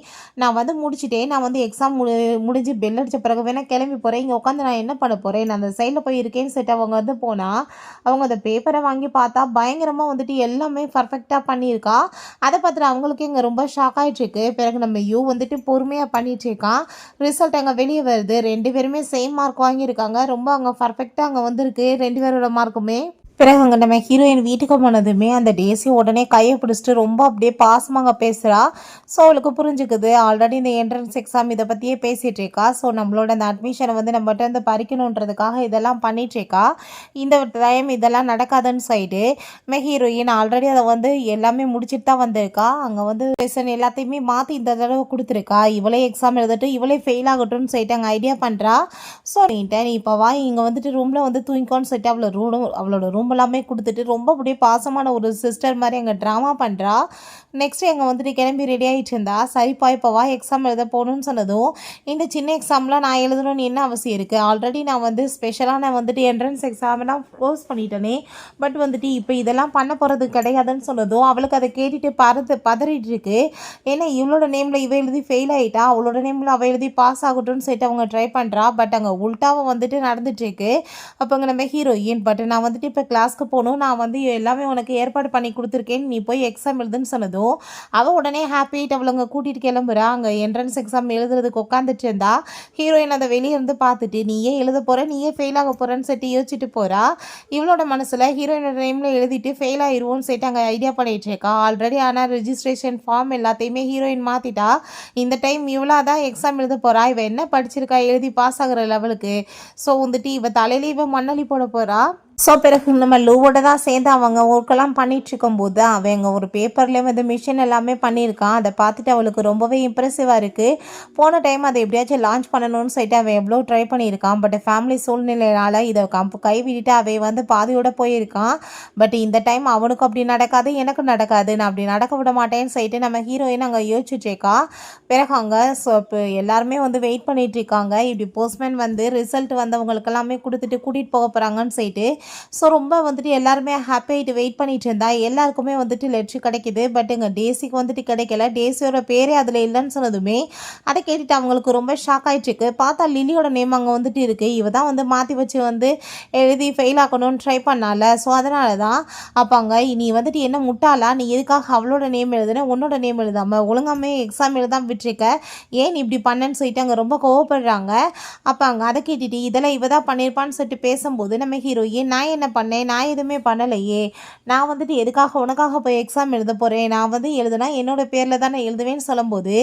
நான் வந்து முடிச்சுட்டேன், நான் வந்து எக்ஸாம் முடிஞ்சு பெல் அடித்த பிறகு வேணால் கிளம்பி போகிறேன், இங்கே உட்காந்து நான் என்ன பண்ண போகிறேன், நான் அந்த சைடில் போய் இருக்கேன்னு சொல்லிட்டு அவங்க வந்து போனால் அவங்க அந்த பேப்பரை வாங்கி பார்த்தா பயங்கரமாக வந்துட்டு எல்லாமே பர்ஃபெக்டாக பண்ணியிருக்கா. அதை பார்த்துட்டு அவங்களுக்கு இங்கே ரொம்ப ஷாக் ஆகிட்டுருக்கு. பிறகு நம்ம வந்துட்டு பொறுமையாக பண்ணிகிட்ருக்கான். ரிசல்ட் அங்கே வெளியே வருது, 2 பேருமே சேம் மார்க் வாங்கியிருக்காங்க. ரொம்ப அங்கே பர்ஃபெக்டாக அங்கே வந்திருக்கு 2 பேரோட மார்க்குமே. பிறகு அங்கே நம்ம ஹீரோயின் வீட்டுக்கு போனதுமே அந்த டேஸி உடனே கையை பிடிச்சிட்டு ரொம்ப அப்படியே பாசமாக பேசுகிறா. ஸோ அவளுக்கு புரிஞ்சுக்குது, ஆல்ரெடி இந்த என்ட்ரன்ஸ் எக்ஸாம் இதை பற்றியே பேசிகிட்டு இருக்கா. ஸோ நம்மளோட அந்த அட்மிஷனை வந்து நம்மகிட்ட வந்து பறிக்கணுன்றதுக்காக இதெல்லாம் பண்ணிகிட்ருக்கா. இந்த டைம் இதெல்லாம் நடக்காதுன்னு சொல்லிட்டு நம்ம ஹீரோயின் ஆல்ரெடி அதை வந்து எல்லாமே முடிச்சுட்டு தான் வந்திருக்கா. அங்கே வந்து லெசன் எல்லாத்தையுமே மாற்றி இந்த தடவை கொடுத்துருக்கா. இவளே எக்ஸாம் எழுதட்டும், இவளே ஃபெயில் ஆகட்டும்னு சொல்லிட்டு அங்கே ஐடியா பண்ணுறா. ஸோ நீ இப்போ வா இங்கே வந்துட்டு ரூமில் வந்து தூங்கிக்கோன்னு சொல்லிட்டு அவளோட ரூம் எல்லாமே கொடுத்துட்டு ரொம்ப அப்படியே பாசமான ஒரு சிஸ்டர் மாதிரி அங்கே ட்ராமா பண்ணுறா. நெக்ஸ்ட் அங்கே வந்துட்டு கிளம்பி ரெடி ஆகிட்டு இருந்தா. சரிப்பா இப்போ வா எக்ஸாம் எழுத போகணுன்னு சொன்னதும், இந்த சின்ன எக்ஸாம்லாம் நான் எழுதணும்னு என்ன அவசியம் இருக்குது, ஆல்ரெடி நான் வந்து ஸ்பெஷலாக நான் வந்துட்டு என்ட்ரன்ஸ் எக்ஸாம்லாம் க்ளோஸ் பண்ணிட்டேனே, பட் வந்துட்டு இப்போ இதெல்லாம் பண்ண போகிறது கிடையாதுன்னு சொன்னதும் அவளுக்கு அதை கேட்டுட்டு பதறிட்டு இருக்கு. ஏன்னா இவளோட நேமில் இவ எழுதி ஃபெயில் ஆகிட்டா, அவளோட நேமில் அவள் எழுதி பாஸ் ஆகட்டும்னு சொல்லிட்டு அவங்க ட்ரை பண்ணுறா. பட் அங்கே உல்ட்டாவை வந்துட்டு நடந்துட்டுருக்கு. அப்போ அங்கே நம்ம ஹீரோயின், பட் நான் வந்துட்டு இப்போ கிளாஸ்க்கு போகணும், நான் வந்து எல்லாமே உனக்கு ஏற்பாடு பண்ணி கொடுத்துருக்கேன், நீ போய் எக்ஸாம் எழுதுன்னு சொன்னதும் அவள் உடனே ஹாப்பிட்டு அவளங்க கூட்டிகிட்டு கிளம்புறா. அங்கே என்ட்ரன்ஸ் எக்ஸாம் எழுதுறதுக்கு உட்காந்துட்டு இருந்தா. ஹீரோயின் அதை வெளியே இருந்து பார்த்துட்டு நீயே எழுத போகிற, நீயே ஃபெயில் ஆக போகிறேன்னு சொல்லிட்டு யோசிச்சுட்டு போகிறா. இவளோட மனசில் ஹீரோயினோட நேமில் எழுதிட்டு ஃபெயில் ஆயிடுவோன்னு சொல்லிட்டு அங்கே ஐடியா பண்ணிகிட்டு இருக்கா. ஆல்ரெடி ஆனால் ரெஜிஸ்ட்ரேஷன் ஃபார்ம் எல்லாத்தையுமே ஹீரோயின் மாற்றிட்டா. இந்த டைம் இவளாக தான் எக்ஸாம் எழுத போகிறா. இவள் என்ன படிச்சிருக்கா, எழுதி பாஸ் ஆகிற லெவலுக்கு. ஸோ வந்துட்டு இவள் தலையில இவன் மண்ணலி போட போகிறா. ஸோ பிறகு நம்ம லூவோட தான் சேர்ந்து அவங்க ஒர்க்கெல்லாம் பண்ணிட்டு இருக்கும்போது அவங்க ஒரு பேப்பர்லேயே வந்து மிஷின் எல்லாமே பண்ணியிருக்கான். அதை பார்த்துட்டு அவளுக்கு ரொம்பவே இம்ப்ரெசிவாக இருக்குது. போன டைம் அதை எப்படியாச்சும் லான்ச் பண்ணணும்னு சொல்லிட்டு அவன் எவ்வளோ ட்ரை பண்ணியிருக்கான். பட் ஃபேமிலி சூழ்நிலையால் இதை கை விட்டுட்டு அவன் வந்து பாதியோட போயிருக்கான். பட் இந்த டைம் அவனுக்கும் அப்படி நடக்காது, எனக்கும் நடக்காது, நான் அப்படி நடக்க விட மாட்டேன்னு சொல்லிட்டு நம்ம ஹீரோயின் அங்கே யோசிச்சுட்ருக்கா. பிறகு அங்கே ஸோ இப்போ எல்லாருமே வந்து வெயிட் பண்ணிட்டு இருக்காங்க. இப்படி போஸ்ட்மேன் வந்து ரிசல்ட் வந்தவங்களுக்கு எல்லாமே கொடுத்துட்டு கூட்டிகிட்டு போக போகிறாங்கன்னு சொல்லிட்டு ஸோ ரொம்ப வந்துட்டு எல்லாருமே ஹாப்பி ஆகிட்டு வெயிட் பண்ணிட்டு இருந்தா. எல்லாருக்குமே வந்துட்டு லெட்ரு கிடைக்கிது. பட் இங்கே டேசிக்கு வந்துட்டு கிடைக்கல. டேசியோட பேரே அதில் இல்லைன்னு சொன்னதுமே அதை கேட்டுட்டு அவங்களுக்கு ரொம்ப ஷாக் ஆகிட்டுருக்கு. பார்த்தா லிலியோட நேம் அங்கே வந்துட்டு இருக்குது. இவ தான் வந்து மாற்றி வச்சு வந்து எழுதி ஃபெயில் ஆக்கணும்னு ட்ரை பண்ணால. ஸோ அதனால தான் அப்பாங்க நீ வந்துட்டு என்ன முட்டாளா, நீ எதுக்காக அவளோட நேம் எழுதுன, உன்னோட நேம் எழுதாமல் ஒழுங்காமே எக்ஸாம் எழுதாமல் விட்டுருக்க, ஏன் நீ இப்படி பண்ணேன்னு சொல்லிட்டு அங்கே ரொம்ப கோவப்படுறாங்க. அப்பாங்க அதை கேட்டுட்டு இதெல்லாம் இவ தான் பண்ணியிருப்பான்னு சொல்லிட்டு பேசும்போது நம்ம ஹீரோயின் நான் என்ன பண்ணேன், நான் எதுவுமே பண்ணலையே, நான் வந்துட்டு எதுக்காக உனக்காக போய் எக்ஸாம் எழுத போகிறேன், நான் வந்து எழுதுனா என்னோட பேரில் தான் நான் எழுதுவேன்னு சொல்லும்போது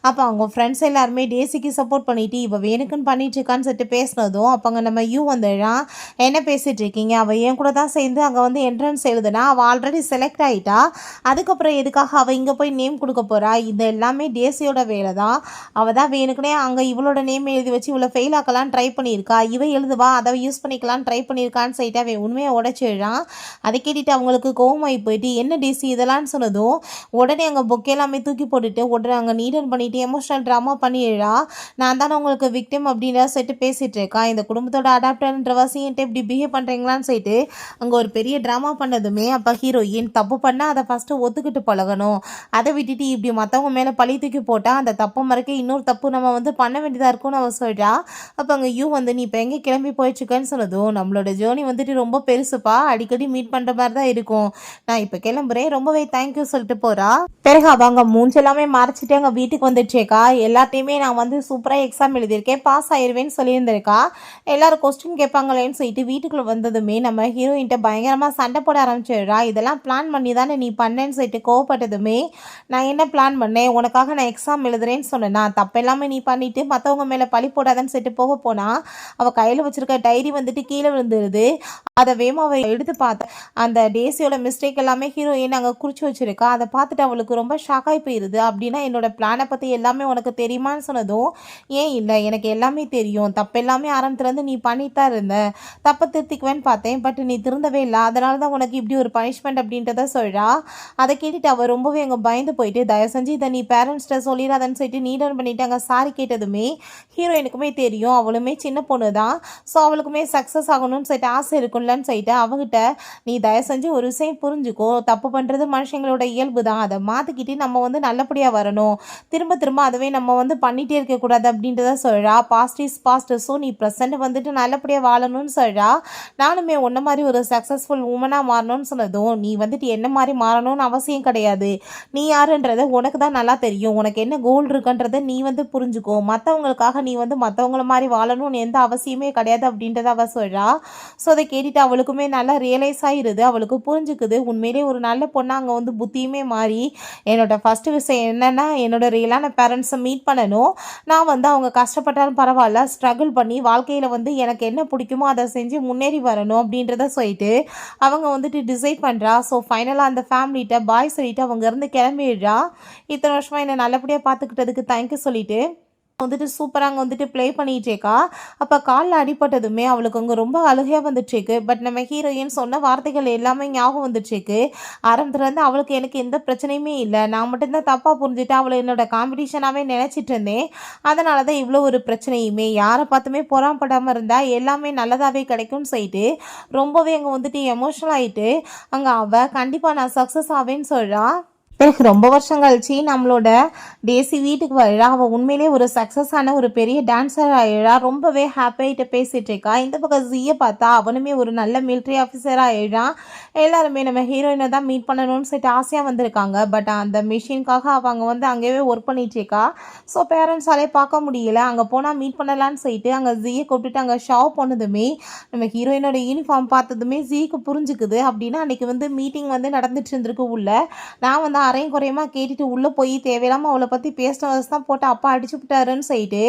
அப்போ அவங்க ஃப்ரெண்ட்ஸ் எல்லாருமே டேசிக்கு சப்போர்ட் பண்ணிவிட்டு இவள் வேணுக்குன்னு பண்ணிட்டு இருக்கான்னு சொல்லிட்டு பேசினதும் அப்போ அங்கே நம்ம யூ வந்துடுறான். என்ன பேசிகிட்டு இருக்கீங்க, அவள் என் கூட தான் சேர்ந்து அங்கே வந்து என்ட்ரன்ஸ் எழுதுனா, அவள் ஆல்ரெடி செலக்ட் ஆகிட்டா, அதுக்கப்புறம் எதுக்காக அவள் இங்கே போய் நேம் கொடுக்க போகிறா, இது எல்லாமே டேசியோட வேலை தான், அவள் தான் வேணுக்குனே அங்கே இவளோட நேம் எழுதி வச்சு இவளை ஃபெயில் ஆக்கலாம் ட்ரை பண்ணியிருக்கா, இவ எழுதுவா அதை யூஸ் பண்ணிக்கலாம் ட்ரை பண்ணியிருக்கான்னு சொல்லிட்டு அவன் உண்மையை உடைச்சிடுறான். அதை கேட்டுட்டு அவங்களுக்கு கோவமாகி போயிட்டு என்ன டிசி இதெல்லாம் சொன்னதும் உடனே அங்கே பொக்கே எல்லாமே தூக்கி போட்டுட்டு உடனே அங்கே நீடன் பண்ணிட்டு எமோஷனல் ட்ராமா பண்ணிடுறா. நான் தானே உங்களுக்கு விக்டிம் அப்படின்ற சொல்லிட்டு பேசிகிட்டு இருக்கேன், இந்த குடும்பத்தோட அடாப்டர்ன்ற வாசின்ட்டு இப்படி பிஹேவ் பண்ணுறீங்களான்னு சொல்லிட்டு அங்கே ஒரு பெரிய ட்ராமா பண்ணதுமே அப்போ ஹீரோயின் தப்பு பண்ணால் அதை ஃபஸ்ட்டு ஒத்துக்கிட்டு பழகணும், அதை விட்டுட்டு இப்படி மற்றவங்க மேலே பழி தூக்கி போட்டால் அந்த தப்பு மறைக்க இன்னொரு தப்பு நம்ம வந்து பண்ண வேண்டியதாக இருக்கும்னு அவள் சொல்கிறா. அப்போ அங்கே யூ வந்து நீ இப்போ எங்கே கிளம்பி போயிடுச்சுக்கன்னு சொன்னதும் நம்மளோட ஜேர்னி வந்துட்டு ரொம்ப பெருசுப்பா, அடிக்கடி மீட் பண்ணுற மாதிரி தான் இருக்கும், நான் இப்போ கிளம்புறேன், ரொம்பவே தேங்க்யூ சொல்லிட்டு போகிறா. பிறகு அவங்க மூஞ்செல்லாமே மறைச்சிட்டு அங்கே வீட்டுக்கு வந்துடுச்சேக்கா. எல்லாத்தையுமே நான் வந்து சூப்பராக எக்ஸாம் எழுதியிருக்கேன், பாஸ் ஆயிடுவேன்னு சொல்லியிருந்திருக்கா. எல்லாரும் கொஸ்டின் கேட்பாங்களேன்னு சொல்லிட்டு வீட்டுக்குள்ளே வந்ததுமே நம்ம ஹீரோயின்ட்ட பயங்கரமாக சண்டை போட ஆரம்பிச்சிடுறா. இதெல்லாம் பிளான் பண்ணி தானே நீ பண்ணேன்னு சொல்லிட்டு கோவப்பட்டதுமே நான் என்ன பிளான் பண்ணேன், உனக்காக நான் எக்ஸாம் எழுதுறேன்னு சொன்னேன்னா தப்பு எல்லாமே நீ பண்ணிவிட்டு மற்றவங்க மேலே பழி போடாதன்னு சொல்லிட்டு போக போனால் அவள் கையில் வச்சுருக்க டைரி வந்துட்டு கீழே விழுந்துருது. அதை வேமாவை எடுத்து பார்த்தேன், அந்த டேசியோட மிஸ்டேக் எல்லாமே ஹீரோயின் அங்கே குறித்து வச்சுருக்கா. அதை பார்த்துட்டு அவளுக்கு ரொம்ப ஷாக்காகி போயிடுது. அப்படின்னா என்னோட பிளானை பற்றி எல்லாமே உனக்கு தெரியுமான்னு சொன்னதும் ஏன் இல்லை எனக்கு எல்லாமே தெரியும், தப்பு எல்லாமே ஆரம்பத்துலேருந்து நீ பண்ணிட்டு தான் இருந்த, தப்பை திருத்திக்குவேன்னு பார்த்தேன், பட் நீ திருந்தவே இல்லை, அதனால தான் உனக்கு இப்படி ஒரு பனிஷ்மெண்ட் அப்படின்றத சொல்கிறா. அதை கேட்டுட்டு அவள் ரொம்பவே அங்கே பயந்து போயிட்டு தயவு செஞ்சு இதை நீ பேரண்ட்ஸ்கிட்ட சொல்லிடாதன்னு சொல்லிட்டு நீடன் பண்ணிவிட்டு அங்கே சாரி கேட்டதுமே ஹீரோயினுக்குமே தெரியும் அவளுமே சின்ன பொண்ணு தான், ஸோ அவளுக்குமே சக்ஸஸ் ஆகணும்னு சொல்லிட்டு ஆசை இருக்கும்லன்னு சொல்லிட்டு அவகிட்ட நீ தயவு செஞ்சு ஒரு விஷயம் புரிஞ்சுக்கோ, தப்பு பண்ணுறது மனுஷங்களோட இயல்பு தான், அதை மாற்றிக்கிட்டு நம்ம வந்து நல்லபடியாக வரணும், திரும்ப திரும்ப அதுவே நம்ம வந்து பண்ணிகிட்டே இருக்கக்கூடாது அப்படின்றத சொல்கிறா. பாஸ்ட் இஸ் பாஸ்ட், ஸோ நீ ப்ரெசென்ட் வந்துட்டு நல்லபடியாக வாழணும்னு சொல்கிறா. நானுமே ஒன்றை மாதிரி ஒரு சக்ஸஸ்ஃபுல் உமனாக மாறணும்னு சொன்னதும் நீ வந்துட்டு என்ன மாதிரி மாறணும்னு அவசியம் கிடையாது, நீ யாருன்றதை உனக்கு தான் நல்லா தெரியும், உனக்கு என்ன கோல் இருக்குன்றதை நீ வந்து புரிஞ்சுக்கோ, மற்றவங்களுக்காக நீ வந்து மற்றவங்கள மாதிரி வாழணும்னு எந்த அவசியமே கிடையாது அப்படின்றத அவள் சொல்கிறா. ஸோ அதை கேட்டுட்டு அவளுக்குமே நல்லா ரியலைஸ் ஆகிடுது, அவளுக்கு புரிஞ்சுக்குது உண்மையிலே ஒரு நல்ல பொண்ணாக அங்கே வந்து புத்தியுமே மாறி என்னோடய ஃபஸ்ட்டு விஷயம் என்னென்னா என்னோடய ரியலான பேரண்ட்ஸை மீட் பண்ணணும், நான் வந்து அவங்க கஷ்டப்பட்டாலும் பரவாயில்ல ஸ்ட்ரகிள் பண்ணி வாழ்க்கையில் வந்து எனக்கு என்ன பிடிக்குமோ அதை செஞ்சு முன்னேறி வரணும் அப்படின்றத சொல்லிட்டு அவங்க வந்துட்டு டிசைட் பண்ணுறா. ஸோ ஃபைனலாக அந்த ஃபேமிலிகிட்ட பாய் சொல்லிவிட்டு அவங்க இருந்து கிளம்பிடுறா. இத்தனை வருஷமாக என்னை நல்லபடியாக பார்த்துக்கிட்டதுக்கு தேங்க்யூ சொல்லிவிட்டு வந்துட்டு சூப்பராக அங்கே வந்துட்டு ப்ளே பண்ணிகிட்டேக்கா. அப்போ காலில் அடிப்பட்டதுமே அவளுக்கு அங்கே ரொம்ப அழுகையாக வந்துட்டுருக்கு. பட் நம்ம ஹீரோயின் சொன்ன வார்த்தைகள் எல்லாமே ஞாபகம் வந்துட்டுருக்கு. ஆரம்பத்துலேருந்து அவளுக்கு எனக்கு எந்த பிரச்சனையுமே இல்லை, நான் மட்டும்தான் தப்பாக புரிஞ்சுட்டு அவளை என்னோட காம்படிஷனாகவே நினச்சிட்டு இருந்தேன், அதனால தான் இவ்வளோ ஒரு பிரச்சனையுமே, யாரை பார்த்துமே பொறாமப்படாமல் இருந்தால் எல்லாமே நல்லதாகவே கிடைக்கும்னு சொல்லிட்டு ரொம்பவே அங்கே வந்துட்டு எமோஷனல் ஆகிட்டு அங்கே அவள் கண்டிப்பாக நான் சக்ஸஸ் ஆவேன்னு சொல்கிறான். பிறகு ரொம்ப வருஷம் கழிச்சு நம்மளோட டேசி வீட்டுக்கு வரா. அவள் உண்மையிலே ஒரு சக்ஸஸான ஒரு பெரிய டான்ஸர் ஆயிடா. ரொம்பவே ஹாப்பியாகிட்ட பேசிகிட்டு இருக்கா. இந்த பக்கம் ஜியை பார்த்தா அவனுமே ஒரு நல்ல மிலிட்ரி ஆஃபீஸராக ஆயிடான். எல்லாருமே நம்ம ஹீரோயினை தான் மீட் பண்ணணும்னு சொல்லிட்டு ஆசையாக வந்திருக்காங்க. பட் அந்த மிஷினுக்காக அவங்க வந்து அங்கேயே ஒர்க் பண்ணிட்டு இருக்கா. ஸோ பேரண்ட்ஸாலே பார்க்க முடியல. அங்கே போனால் மீட் பண்ணலான்னு சொல்லிட்டு அங்கே ஜியை கூப்பிட்டுட்டு அங்கே ஷாப் பண்ணதுமே நம்ம ஹீரோயினோட யூனிஃபார்ம் பார்த்ததுமே ஜிக்கு புரிஞ்சுக்குது. அப்படின்னா அன்றைக்கி வந்து மீட்டிங் வந்து நடந்துட்டு இருந்திருக்கு உள்ள. நான் வந்து அரையும் குறையுமா கேட்டுட்டு உள்ளே போய் தேவையில்லாமல் அவளை பற்றி பேசின வச்சு தான் போட்டு அப்பா அடிச்சு விட்டாருன்னு சொல்லிட்டு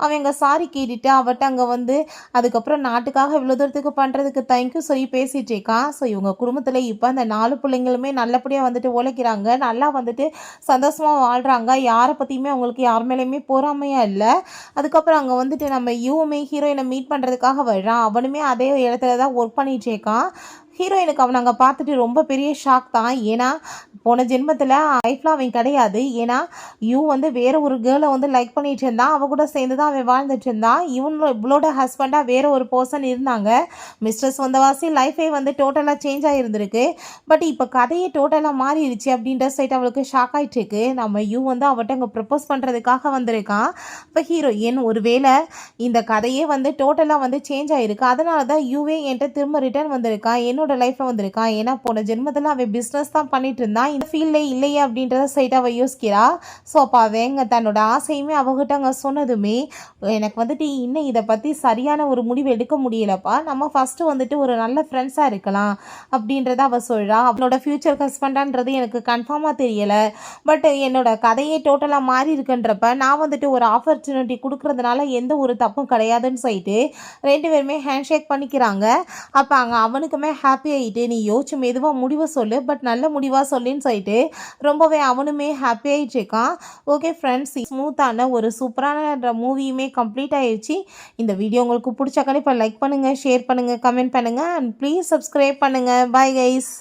அவங்க சாரி கேட்டுட்டு அவட்ட அங்கே வந்து அதுக்கப்புறம் நாட்டுக்காக இவ்வளோ தூரத்துக்கு பண்ணுறதுக்கு தேங்க்யூ சொல்லி பேசிகிட்டு இருக்கான். ஸோ இவங்க குடும்பத்தில் இப்போ அந்த 4 பிள்ளைங்களுமே நல்லபடியாக வந்துட்டு உழைக்கிறாங்க, நல்லா வந்துட்டு சந்தோஷமாக வாழ்கிறாங்க. யாரை பற்றியுமே அவங்களுக்கு யார் மேலேயுமே பொறாமையாக இல்லை. அதுக்கப்புறம் அங்கே வந்துட்டு நம்ம யூவுமே ஹீரோயினை மீட் பண்ணுறதுக்காக வர்றான். அவனுமே அதே இடத்துல தான் ஒர்க் பண்ணிகிட்டு இருக்கான். ஹீரோயினுக்கு அவனை அங்கே பார்த்துட்டு ரொம்ப பெரிய ஷாக் தான். ஏன்னா போன ஜென்மத்தில் லைஃப்பில் அவன் கிடையாது. ஏன்னா யூ வந்து வேற ஒரு கேர்ளை வந்து லைக் பண்ணிட்டு இருந்தான், அவ கூட சேர்ந்து தான் அவன் வாழ்ந்துட்டு இருந்தான். இவளோட ஹஸ்பண்டாக வேற ஒரு பர்சன் இருந்தாங்க. மிஸ்டர்ஸ் வந்தவாசி லைஃபே வந்து டோட்டலாக சேஞ்ச் ஆகிருந்திருக்கு. பட் இப்போ கதையே டோட்டலாக மாறிடுச்சு அப்படின்ற சைட் அவளுக்கு ஷாக் ஆகிட்டு இருக்கு. நம்ம யூ வந்து அவட்ட அங்கே ப்ரப்போஸ் பண்ணுறதுக்காக வந்திருக்கான். இப்போ ஹீரோயின் ஒருவேளை இந்த கதையே வந்து டோட்டலாக வந்து சேஞ்ச் ஆகிருக்கு, அதனால தான் யூவே என்கிட்ட திரும்ப ரிட்டர்ன் வந்திருக்கான், என்னோட லைஃப்பில் வந்திருக்கான். ஏன்னா போன ஜென்மத்தில் அவன் பிஸ்னஸ் தான் பண்ணிட்டு இருந்தான், இந்த ஃபீல்டே இல்லையே அப்படின்றத சைட் அவள் யோசிக்கிறா. ஸோ அப்போ அவங்க தன்னோட ஆசையுமே அவகிட்ட அங்கே சொன்னதுமே எனக்கு வந்துட்டு இன்னும் இதை பற்றி சரியான ஒரு முடிவு எடுக்க முடியலப்பா, நம்ம ஃபஸ்ட்டு வந்துட்டு ஒரு நல்ல ஃப்ரெண்ட்ஸாக இருக்கலாம் அப்படின்றத அவள் சொல்கிறா. அவளோட ஃப்யூச்சர் ஹஸ்பண்டான்றது எனக்கு கன்ஃபார்மாக தெரியலை, பட் என்னோட கதையே டோட்டலாக மாறி இருக்குன்றப்ப நான் வந்துட்டு ஒரு ஆப்பர்ச்சுனிட்டி கொடுக்குறதுனால எந்த ஒரு தப்பும் கிடையாதுன்னு சொல்லிட்டு 2 பேருமே ஹேண்ட் ஷேக் பண்ணிக்கிறாங்க. அப்போ அங்கே அவனுக்குமே ஹாப்பி ஆகிட்டு நீ யோசிச்சு மெதுவாக முடிவை சொல்லு, பட் நல்ல முடிவாக சொல்லின்னு சொல்லிட்டு ரொம்பவே அவனுமே ஹாப்பி ஆகிட்டு இருக்கான். ஓகே ஃப்ரெண்ட்ஸ், ஸ்மூத்தான ஒரு சூப்பரான மூவியுமே கம்ப்ளீட் ஆயிடுச்சு. இந்த வீடியோ உங்களுக்கு பிடிச்ச கண்டிப்பாக லைக் பண்ணுங்கள், ஷேர் பண்ணுங்கள், கமெண்ட் பண்ணுங்கள் அண்ட் ப்ளீஸ் சப்ஸ்கிரைப் பண்ணுங்கள். Bye guys.